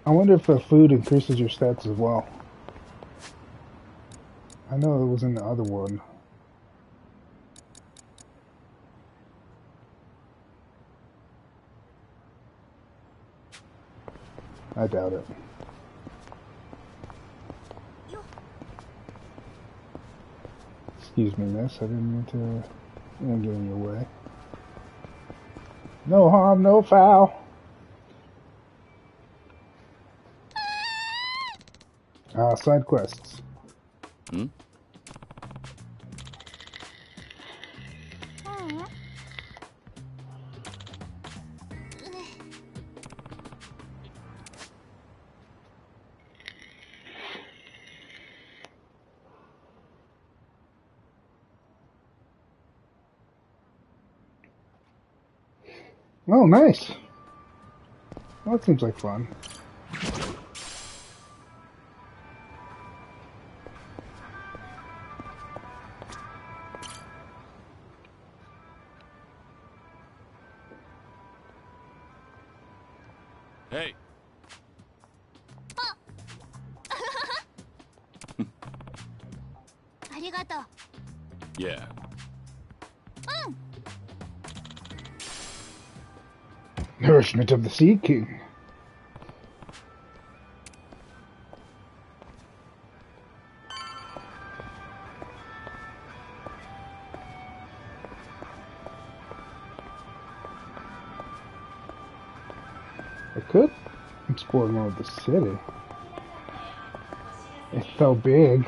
I wonder if the food increases your stats as well. I know it was in the other one. I doubt it. Excuse me, miss. I didn't mean to get in your way. No harm, no foul. Side quests. Hmm? Oh, nice. Well, that seems like fun. Hey. Yeah. Nourishment of the Sea King. I could explore more of the city. It's so big.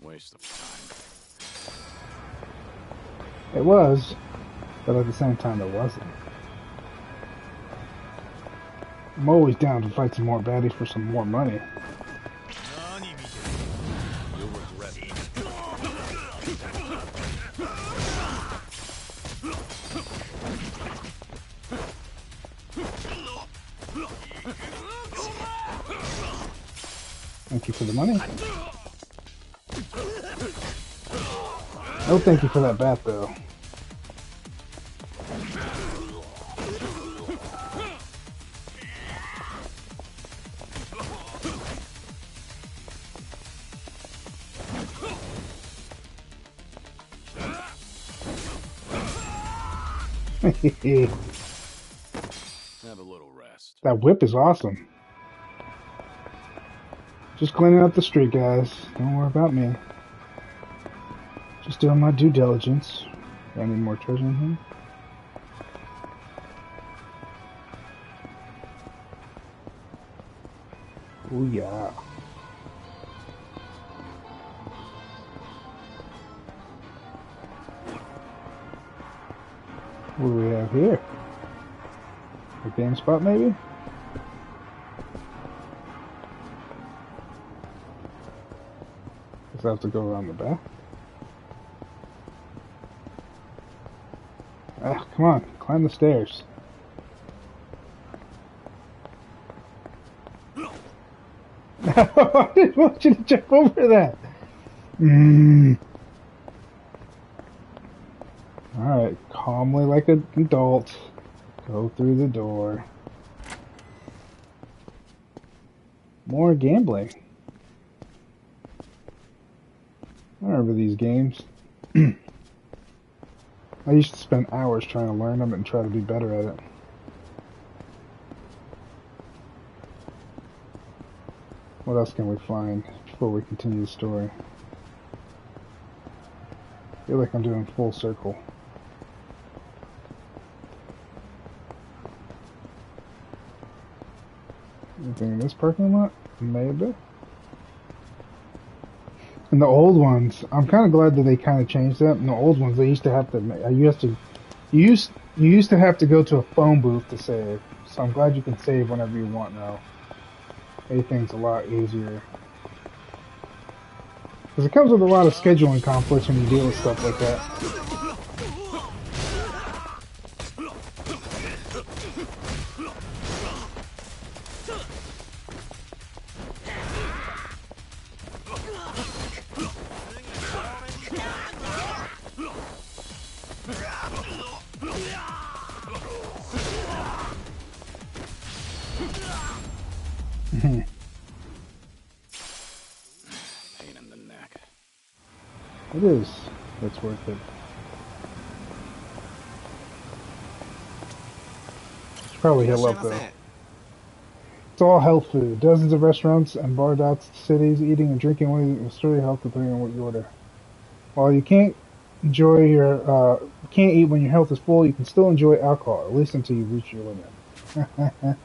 Waste of time. It was, but at the same time it wasn't. I'm always down to fight some more baddies for some more money. You'll regret it. Thank you for the money. No thank you for that bat, though. Have a little rest. That whip is awesome. Just cleaning up the street, guys. Don't worry about me. Just doing my due diligence. Do I need more treasure in here? Oh yeah. What do we have here? A game spot, maybe? Guess I have to go around the back. Ah, come on, climb the stairs. I didn't want you to jump over that. Alright, calmly like an adult. Go through the door. More gambling. I remember these games. I used to spend hours trying to learn them and try to be better at it. What else can we find before we continue the story? feel like I'm doing full circle. Anything in this parking lot? Maybe. And the old ones, I'm kind of glad that they kind of changed that. In the old ones, they used to have to. You used to have to go to a phone booth to save. So I'm glad you can save whenever you want now. Made things a lot easier. Because it comes with a lot of scheduling conflicts when you deal with stuff like that. Pain in the neck. It is. It's worth it. Should probably heal up though. It's all health food. Dozens of restaurants and bar dots cities eating and drinking only restore your health depending on what you order. While you can't enjoy your can't eat when your health is full, you can still enjoy alcohol, at least until you reach your limit.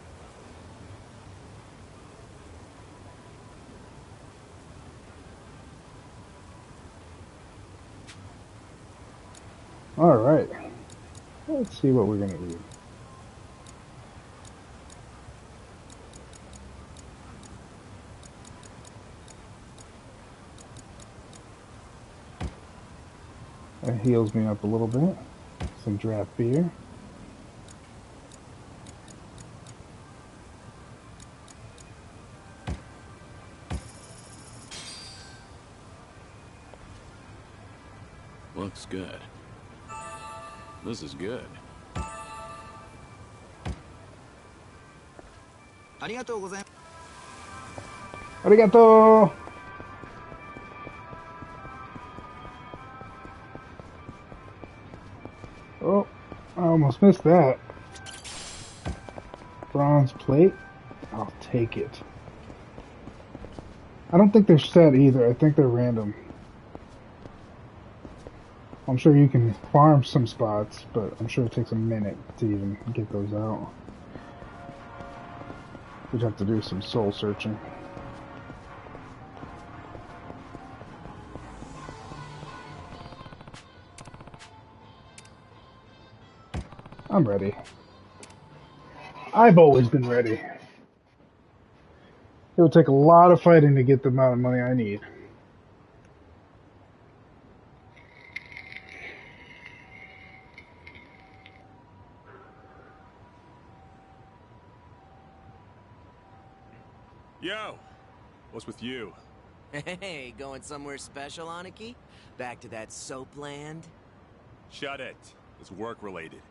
Alright. Let's see what we're gonna eat. That heals me up a little bit. Some draft beer. Looks good. This is good. Arigato! Oh, I almost missed that. Bronze plate? I'll take it. I don't think they're set either. I think they're random. I'm sure you can farm some spots, but I'm sure it takes a minute to even get those out. We'd have to do some soul searching. I'm ready. I've always been ready. It would take a lot of fighting to get the amount of money I need. Yo, what's with you? Hey, going somewhere special, Aniki? Back to that soap land? Shut it. It's work-related.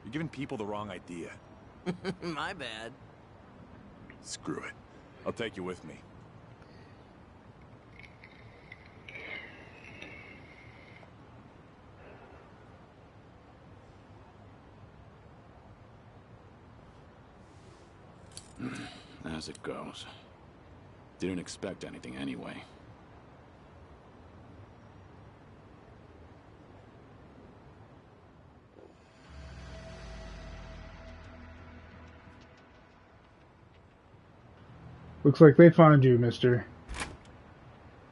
You're giving people the wrong idea. My bad. Screw it. I'll take you with me. As it goes. Didn't expect anything anyway. Looks like they found you, mister.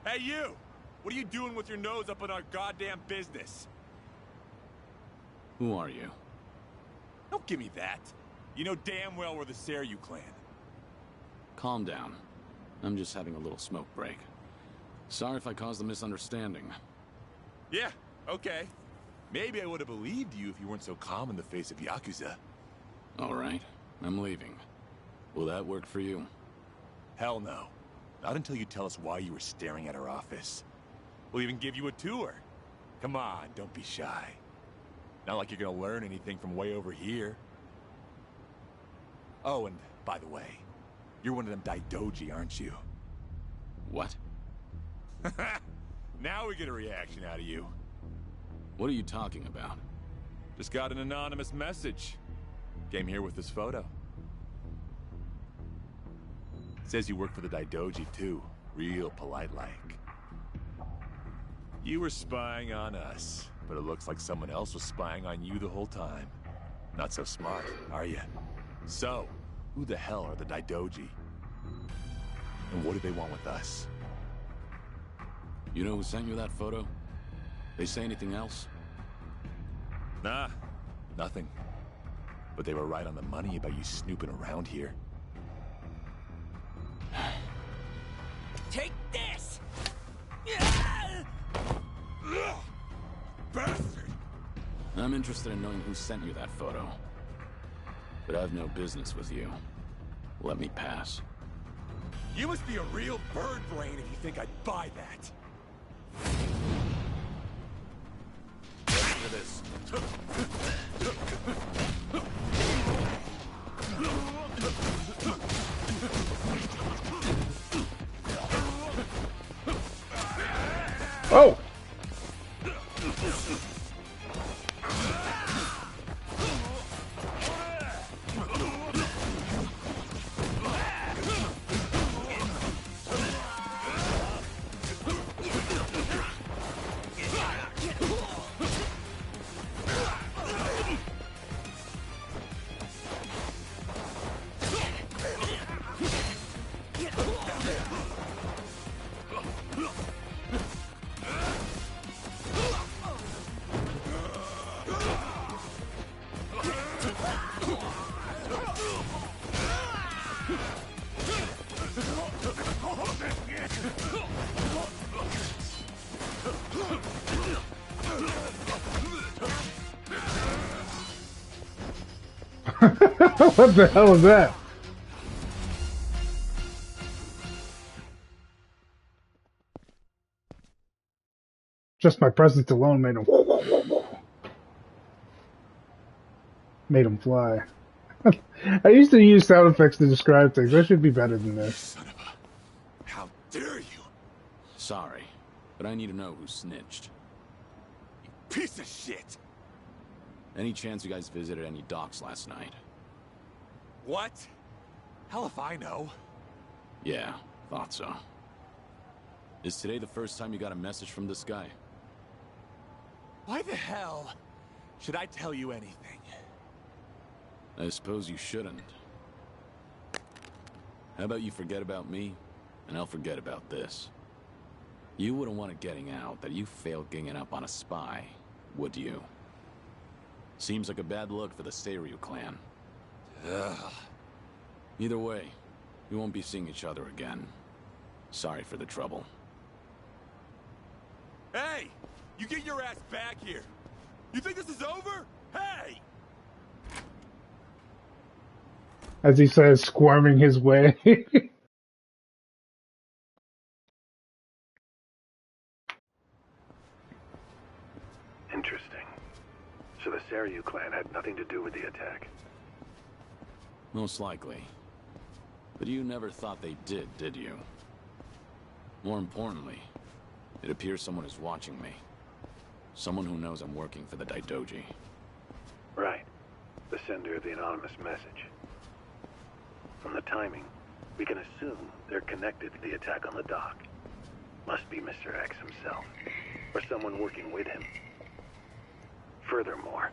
Hey, you! What are you doing with your nose up in our goddamn business? Who are you? Don't give me that. You know damn well we're the Seryu clan. Calm down. I'm just having a little smoke break. Sorry if I caused a misunderstanding. Yeah, okay. Maybe I would have believed you if you weren't so calm in the face of Yakuza. Alright, I'm leaving. Will that work for you? Hell no. Not until you tell us why you were staring at our office. We'll even give you a tour. Come on, don't be shy. Not like you're gonna learn anything from way over here. Oh, and by the way, you're one of them Daidoji, aren't you? What? Now we get a reaction out of you. What are you talking about? Just got an anonymous message. Came here with this photo. Says you work for the Daidoji too. Real polite like. You were spying on us. but it looks like someone else was spying on you the whole time. Not so smart, are you? So, who the hell are the Daidoji? And what do they want with us? You know who sent you that photo? They say anything else? Nah, nothing. But they were right on the money about you snooping around here. Take this! Bastard! I'm interested in knowing who sent you that photo. But I've no business with you. Let me pass. You must be a real bird brain if you think I'd buy that. Listen to this. Oh! What the hell was that? Just my presence alone made him fly. I used to use sound effects to describe things. I should be better than this. Son of a... How dare you? Sorry, but I need to know who snitched. Piece of shit! Any chance you guys visited any docks last night? What? Hell if I know. Yeah, thought so. Is today the first time you got a message from this guy? Why the hell should I tell you anything? I suppose you shouldn't. How about you forget about me, and I'll forget about this. You wouldn't want it getting out that you failed ganging up on a spy, would you? Seems like a bad look for the Seiryu clan. Ugh. Either way, we won't be seeing each other again. Sorry for the trouble. Hey! You get your ass back here! You think this is over? Hey! As he says, squirming his way. Interesting. So the Seiryu clan had nothing to do with the attack. Most likely. But you never thought they did you? More importantly, it appears someone is watching me. Someone who knows I'm working for the Daidoji. Right. The sender of the anonymous message. From the timing, we can assume they're connected to the attack on the dock. Must be Mr. X himself, or someone working with him. Furthermore,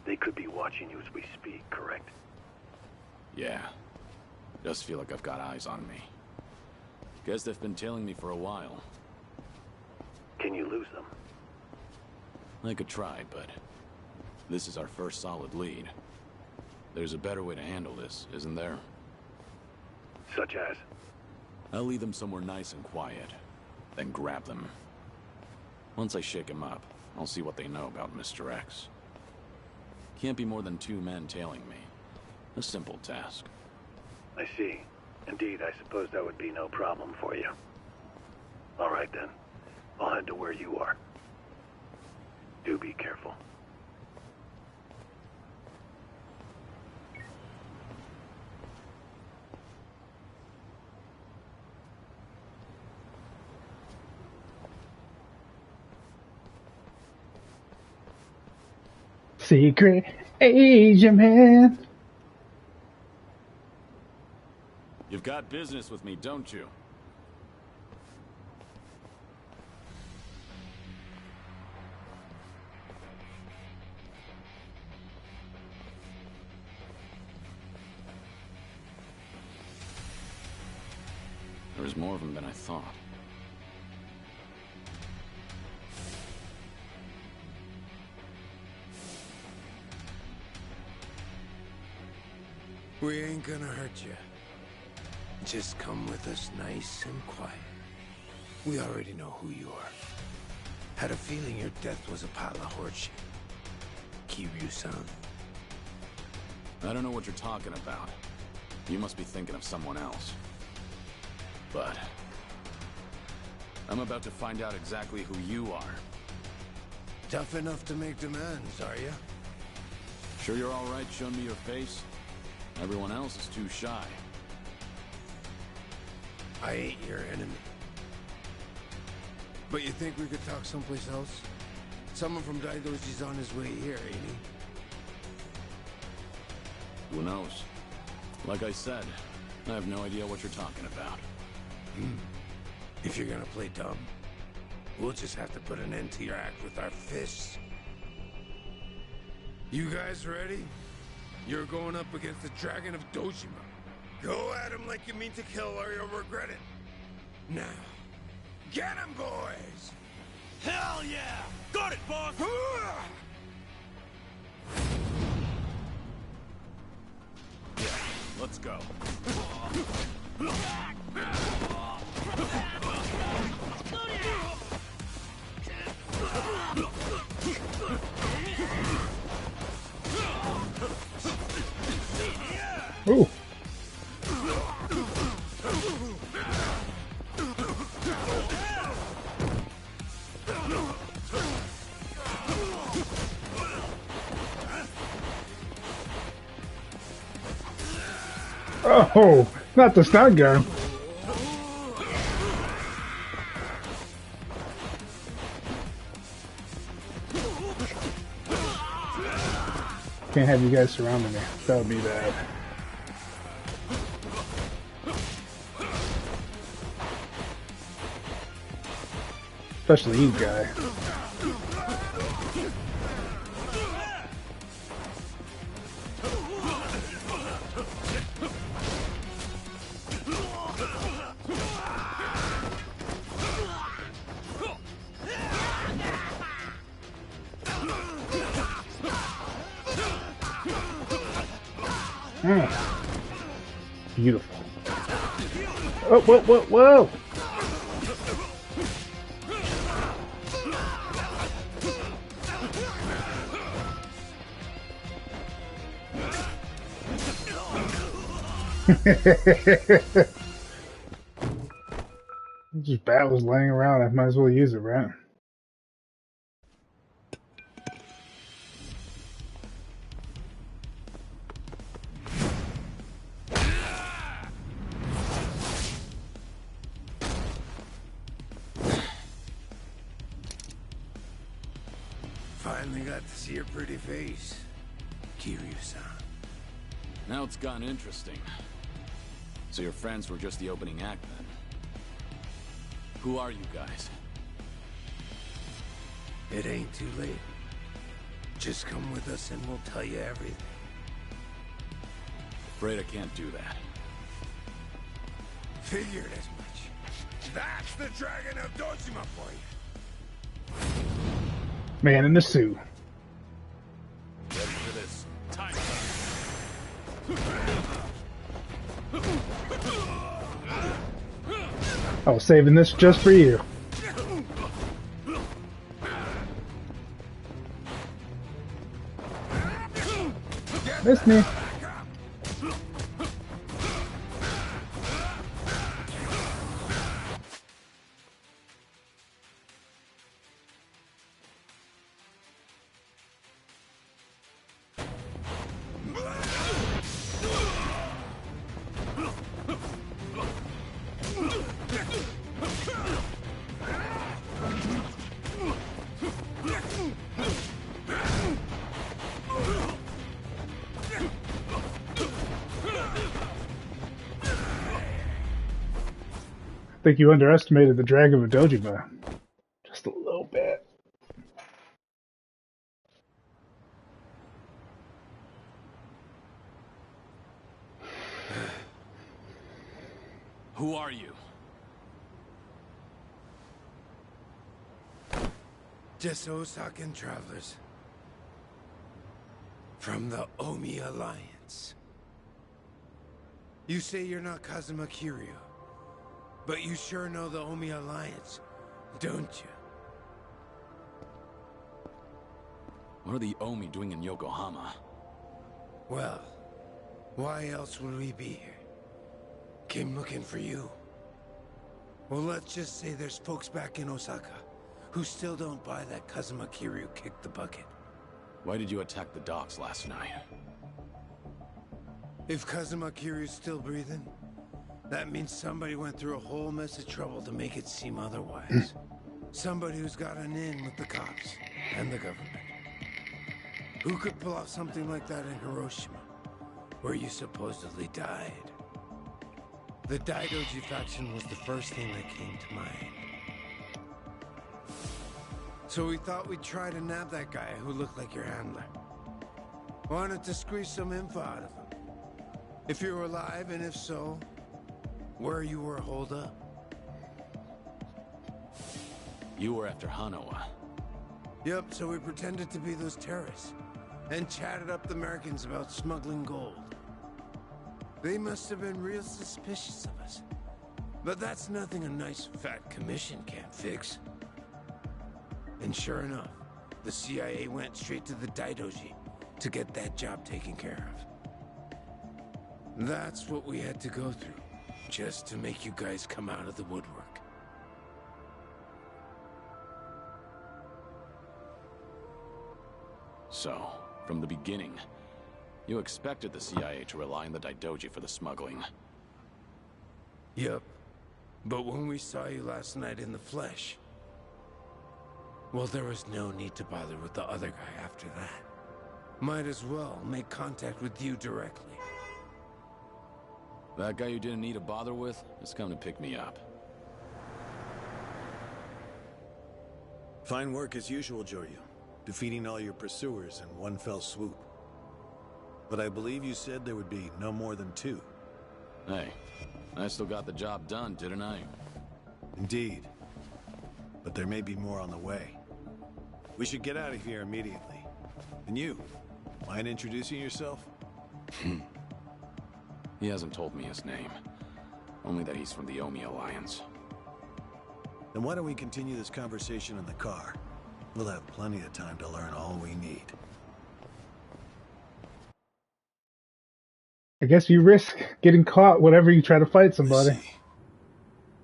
they could be watching you as we speak, correct? Yeah. Does feel like I've got eyes on me. Guess they've been tailing me for a while. Can you lose them? I could try, but this is our first solid lead. There's a better way to handle this, isn't there? Such as? I'll lead them somewhere nice and quiet, then grab them. Once I shake them up, I'll see what they know about Mr. X. Can't be more than 2 men tailing me. A simple task. I see. Indeed, I suppose that would be no problem for you. All right then. I'll head to where you are. Do be careful. Secret Agent Man. You've got business with me, don't you? There's more of them than I thought. We ain't gonna hurt you. Just come with us nice and quiet. We already know who you are. Had a feeling your death was a pile of horseshit. Kiryu-san. I don't know what you're talking about. You must be thinking of someone else. But I'm about to find out exactly who you are. Tough enough to make demands, are you? Sure you're all right showing me your face? Everyone else is too shy. I ain't your enemy. But you think we could talk someplace else? Someone from Daidoji's on his way here, ain't he? Who knows? Like I said, I have no idea what you're talking about. If you're gonna play dumb, we'll just have to put an end to your act with our fists. You guys ready? You're going up against the Dragon of Dojima. Go at him like you mean to kill or you'll regret it. Now, get him, boys! Hell yeah! Got it, boss! Let's go. Ooh. Oh, not the stun gun. Can't have you guys surrounding me. That would be bad. Especially you guy. Beautiful. Oh, whoa, whoa, whoa! Just bat was laying around. I might as well use it, right? Finally got to see your pretty face, Kiryu-san. Now it's gotten interesting. So your friends were just the opening act then? Who are you guys? It ain't too late. Just come with us and we'll tell you everything. Afraid I can't do that. Figured as much. That's the Dragon of Dojima for you. Man in the suit. Ready for this? Time. I was saving this just for you. Missed me. I think you underestimated the Dragon of Dojima. Just a little bit. Who are you? just Osakan travelers. From the Omi Alliance. You say you're not Kazuma Kiryu, but you sure know the Omi Alliance, don't you? What are the Omi doing in Yokohama? Well, why else would we be here? Came looking for you. Well, let's just say there's folks back in Osaka who still don't buy that Kazuma Kiryu kicked the bucket. Why did you attack the docks last night? If Kazuma Kiryu's still breathing, that means somebody went through a whole mess of trouble to make it seem otherwise. Somebody who's got an in with the cops and the government. Who could pull off something like that in Hiroshima, where you supposedly died? The Daidoji faction was the first thing that came to mind. So we thought we'd try to nab that guy who looked like your handler. Wanted to squeeze some info out of him. If you were alive, and if so, where you were holed up. You were after Hanawa. Yep, so we pretended to be those terrorists, and chatted up the Americans about smuggling gold. They must have been real suspicious of us. But that's nothing a nice fat commission can't fix. And sure enough, the CIA went straight to the Daidoji to get that job taken care of. That's what we had to go through, just to make you guys come out of the woodwork. So, from the beginning, you expected the CIA to rely on the Daidoji for the smuggling. Yep. But when we saw you last night in the flesh, well, there was no need to bother with the other guy after that. Might as well make contact with you directly. That guy you didn't need to bother with has come to pick me up. Fine work as usual, Joryu. Defeating all your pursuers in one fell swoop. But I believe you said there would be no more than 2. Hey, I still got the job done, didn't I? Indeed. But there may be more on the way. We should get out of here immediately. And you, mind introducing yourself? He hasn't told me his name. Only that he's from the Omi Alliance. Then why don't we continue this conversation in the car? We'll have plenty of time to learn all we need. I guess you risk getting caught whenever you try to fight somebody.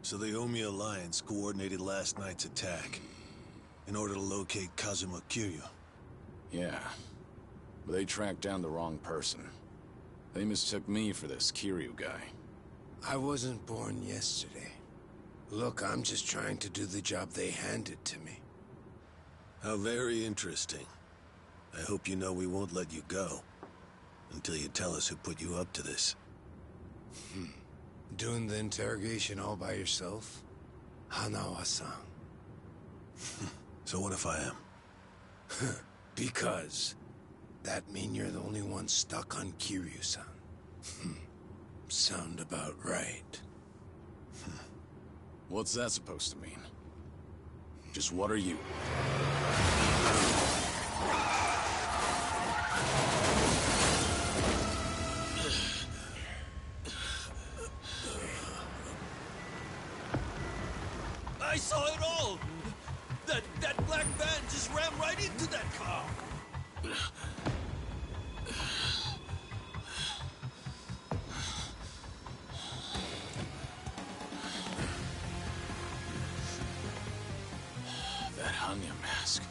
So the Omi Alliance coordinated last night's attack in order to locate Kazuma Kiryu. Yeah, but they tracked down the wrong person. They mistook me for this Kiryu guy. I wasn't born yesterday. Look, I'm just trying to do the job they handed to me. How very interesting. I hope you know we won't let you go until you tell us who put you up to this. Doing the interrogation all by yourself? Hanawa-san. So what if I am? Because that mean you're the only one stuck on Kiryu-san. Sound about right. What's that supposed to mean? Just what are you? I saw it all! That black van just rammed right into that car! That Hanya mask.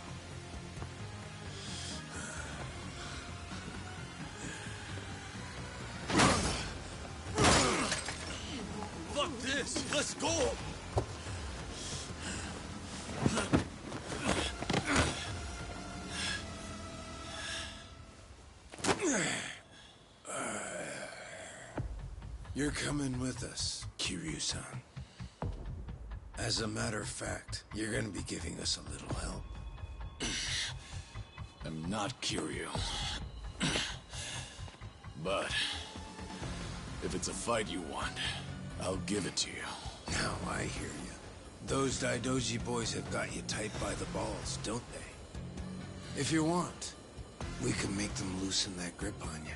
Fuck this! Let's go! You're coming with us, Kiryu-san. As a matter of fact, you're gonna be giving us a little help. I'm not Kiryu. But if it's a fight you want, I'll give it to you. Now I hear you. Those Daidoji boys have got you tight by the balls, don't they? If you want, we can make them loosen that grip on you.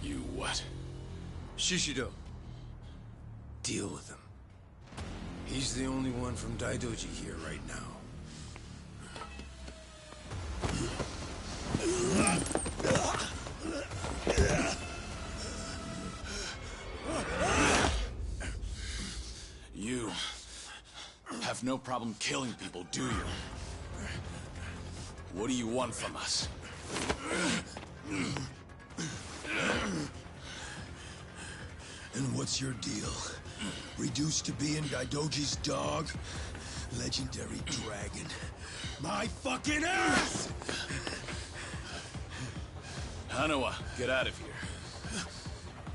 You what? Shishido. Deal with him. He's the only one from Daidoji here right now. You have no problem killing people, do you? What do you want from us? And what's your deal? Reduced to being Daidoji's dog? Legendary dragon. My fucking ass! Hanawa, get out of here.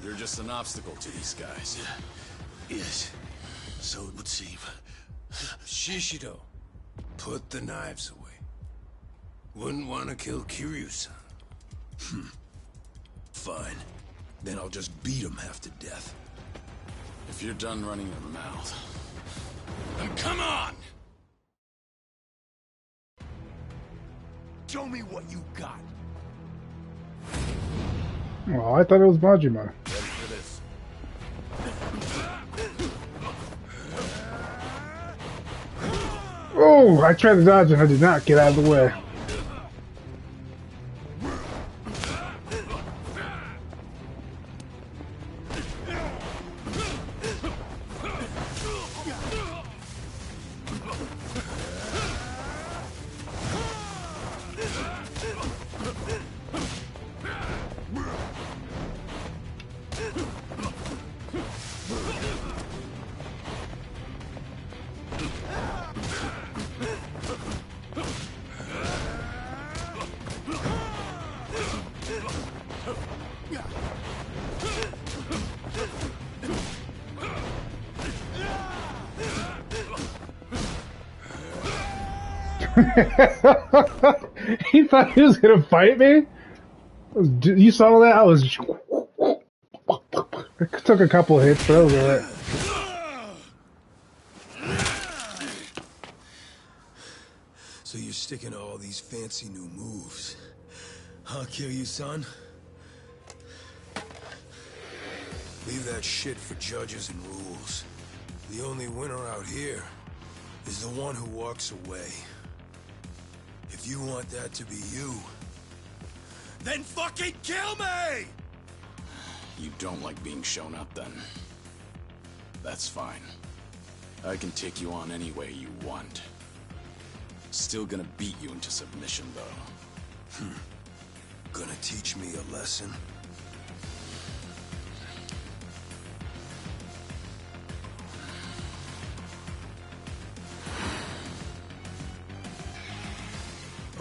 You're just an obstacle to these guys. Yes, so it would seem. Shishido, put the knives away. Wouldn't want to kill Kiryu-san. Fine. Then I'll just beat him half to death. If you're done running your mouth, then come on! Show me what you got. Oh, I thought it was Majima. Ready for this? Oh, I tried to dodge and I did not get out of the way. He thought he was gonna fight me? You saw that? I was... It took a couple of hits, but that was alright. So you're sticking to all these fancy new moves. Huh, Kiryu-san? Leave that shit for judges and rules. The only winner out here is the one who walks away. If you want that to be you, then fucking kill me! You don't like being shown up, then? That's fine. I can take you on any way you want. Still gonna beat you into submission, though. Gonna teach me a lesson?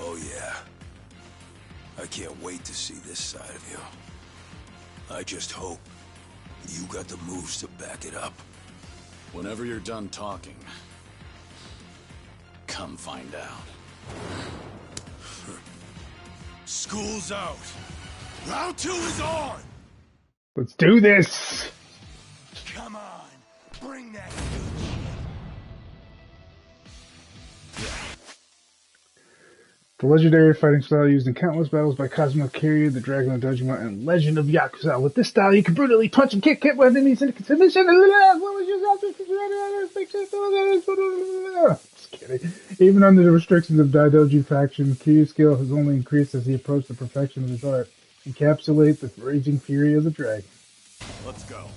Oh yeah. I can't wait to see this side of you. I just hope you got the moves to back it up. Whenever you're done talking, come find out. School's out. Round 2 is on! Let's do this! Come on, bring that. The legendary fighting style used in countless battles by Kazuma Kiryu, the Dragon of Dojima, and Legend of Yakuza. With this style, you can brutally punch and kick with enemies into submission. Just kidding. Even under the restrictions of Daidoji faction, Kiryu's skill has only increased as he approached the perfection of his art. Encapsulate the raging fury of the dragon. Let's go.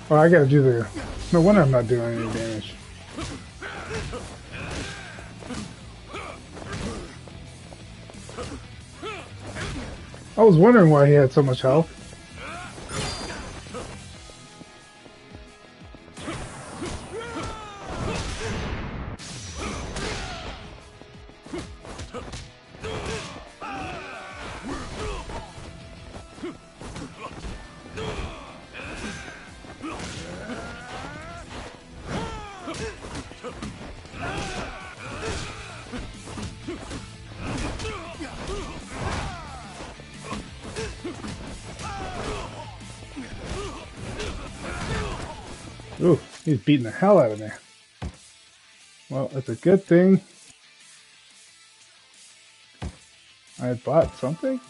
Oh, I gotta do the... No wonder I'm not doing any damage. I was wondering why he had so much health. Ooh, he's beating the hell out of me. Well, that's a good thing. I bought something?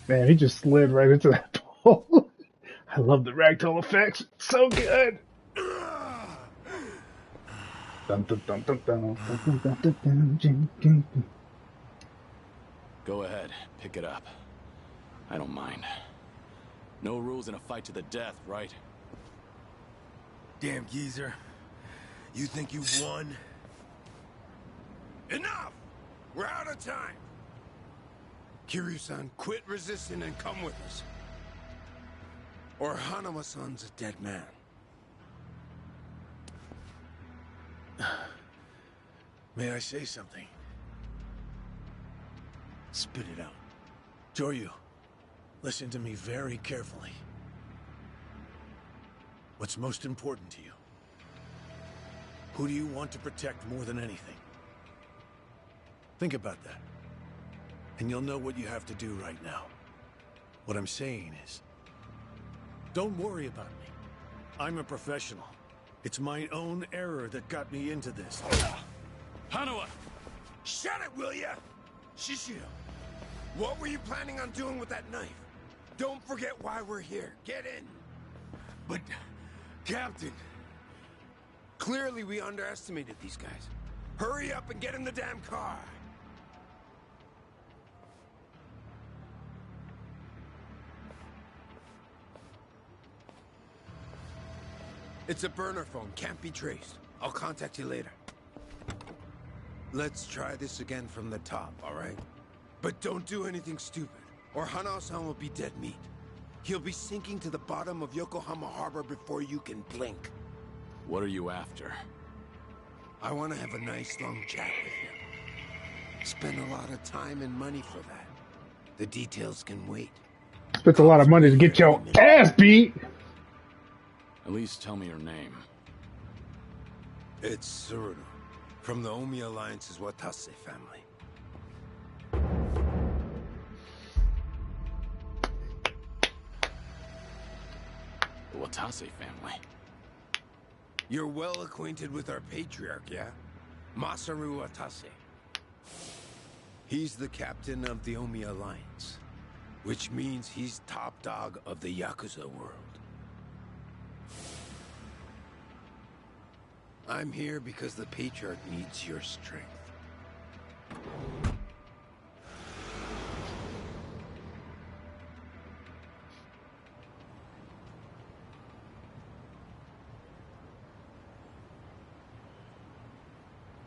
Man, he just slid right into that pole. I love the ragdoll effects. It's so good. Dun, dun, dun, dun, dun, dun, dun, dun, dun, dun. Go ahead, pick it up. I don't mind. No rules in a fight to the death, right? Damn geezer. You think you've won? Enough! We're out of time! Kiryu-san, quit resisting and come with us. Or Hanuma-san's a dead man. May I say something? Spit it out. Joryu, listen to me very carefully. What's most important to you? Who do you want to protect more than anything? Think about that. And you'll know what you have to do right now. What I'm saying is, don't worry about me. I'm a professional. It's my own error that got me into this. Hanuma! Shut it, will ya? Shishio, what were you planning on doing with that knife? Don't forget why we're here. Get in. But, Captain, clearly we underestimated these guys. Hurry up and get in the damn car. It's a burner phone, can't be traced. I'll contact you later. Let's try this again from the top, all right? But don't do anything stupid, or Hanao-san will be dead meat. He'll be sinking to the bottom of Yokohama Harbor before you can blink. What are you after? I want to have a nice long chat with him. Spend a lot of time and money for that. The details can wait. Spent a lot of money to get your ass beat. At least tell me your name. It's Tsuruno, from the Omi Alliance's Watase family. The Watase family? You're well acquainted with our patriarch, yeah? Masaru Watase. He's the captain of the Omi Alliance, which means he's top dog of the Yakuza world. I'm here because the patriarch needs your strength.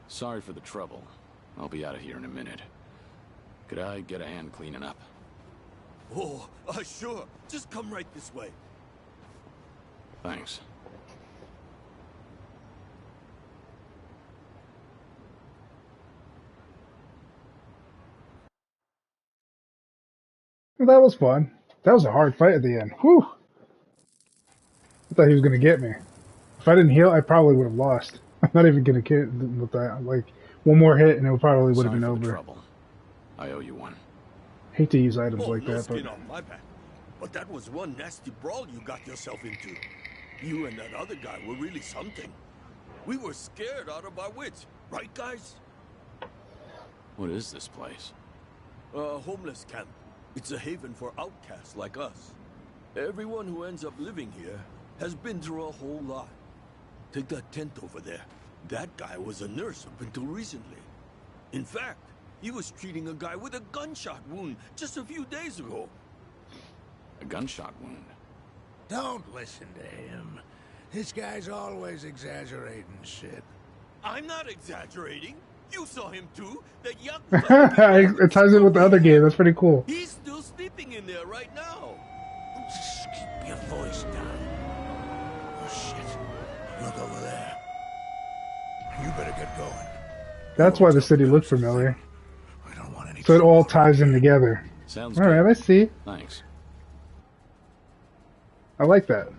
Sorry for the trouble. I'll be out of here in a minute. Could I get a hand cleaning up? Oh, sure. Just come right this way. Thanks. Well, that was fun. That was a hard fight at the end. Whew. I thought he was going to get me. If I didn't heal, I probably would have lost. I'm not even going to kid with that. Like, one more hit and it probably would have been over. Trouble. I owe you one. Hate to use items like no that, skin but... off my back. But that was one nasty brawl you got yourself into. You and that other guy were really something. We were scared out of our wits. Right, guys? What is this place? A homeless camp. It's a haven for outcasts like us. Everyone who ends up living here has been through a whole lot. Take that tent over there. That guy was a nurse up until recently. In fact, he was treating a guy with a gunshot wound just a few days ago. A gunshot wound? Don't listen to him. This guy's always exaggerating shit. I'm not exaggerating. You saw him too. That Yakuza. It ties in with the other game. That's pretty cool. He's still sleeping in there right now. Shh, keep your voice down. Oh shit! Look over there. You better get going. That's why the city looked familiar. So it all ties in together. Sounds all right, I see. Thanks. I like that.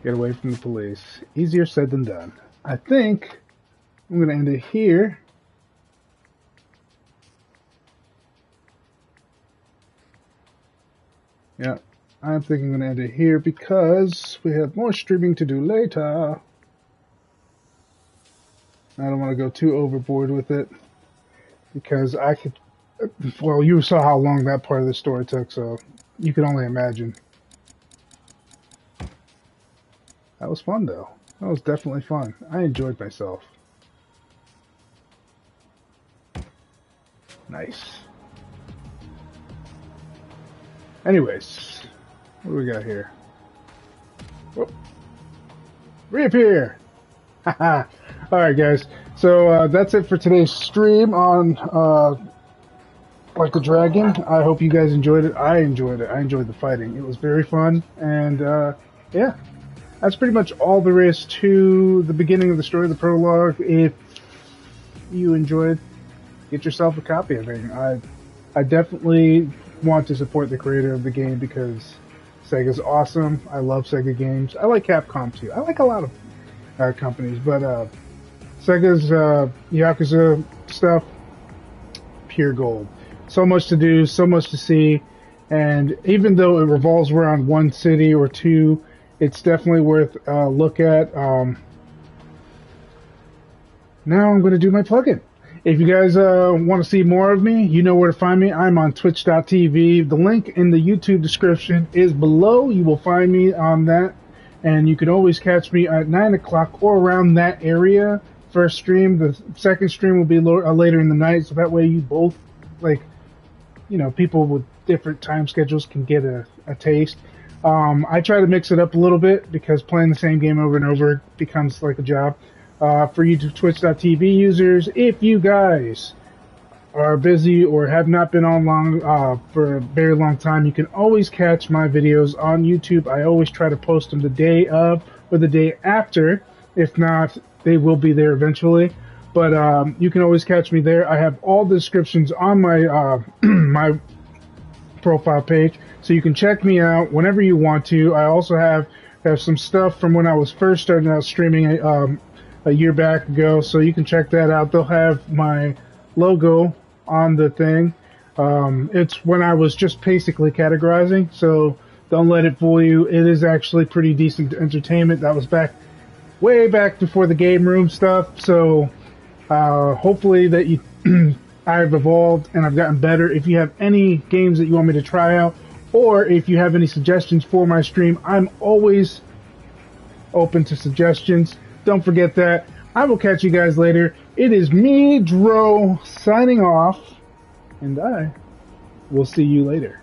Get away from the police. Easier said than done. I think I'm going to end it here. Yeah, I'm thinking I'm going to end it here because we have more streaming to do later. I don't want to go too overboard with it because I could, well, you saw how long that part of the story took, so you can only imagine. That was fun, though. That was definitely fun. I enjoyed myself. Nice. Anyways, what do we got here? Whoop. Reappear! Haha! Alright, guys. So, that's it for today's stream on, Like a Dragon. I hope you guys enjoyed it. I enjoyed it. I enjoyed the fighting. It was very fun. And, yeah. That's pretty much all there is to the beginning of the story, the prologue. If you enjoyed, get yourself a copy of it. I definitely want to support the creator of the game because Sega's awesome. I love Sega games. I like Capcom too. I like a lot of companies, but Sega's Yakuza stuff, pure gold. So much to do, so much to see, and even though it revolves around one city or two, it's definitely worth a look at. Now I'm going to do my plugin. If you guys want to see more of me, you know where to find me. I'm on twitch.tv. The link in the YouTube description is below. You will find me on that. And you can always catch me at 9 o'clock or around that area. First stream. The second stream will be later in the night. So that way you both, like, you know, people with different time schedules can get a taste. I try to mix it up a little bit because playing the same game over and over becomes like a job. For you Twitch.tv users, if you guys are busy or have not been online for a very long time, you can always catch my videos on YouTube. I always try to post them the day of or the day after. If not, they will be there eventually. But you can always catch me there. I have all the descriptions on my my profile page, so you can check me out whenever you want to. I also have some stuff from when I was first starting out streaming a year back ago, so you can check that out. They'll have my logo on the thing. It's when I was just basically categorizing, so don't let it fool you. It is actually pretty decent entertainment. That was way back before the game room stuff, so hopefully that you I've evolved and I've gotten better. If you have any games that you want me to try out, or if you have any suggestions for my stream, I'm always open to suggestions. Don't forget that. I will catch you guys later. It is me, Dro, signing off, and I will see you later.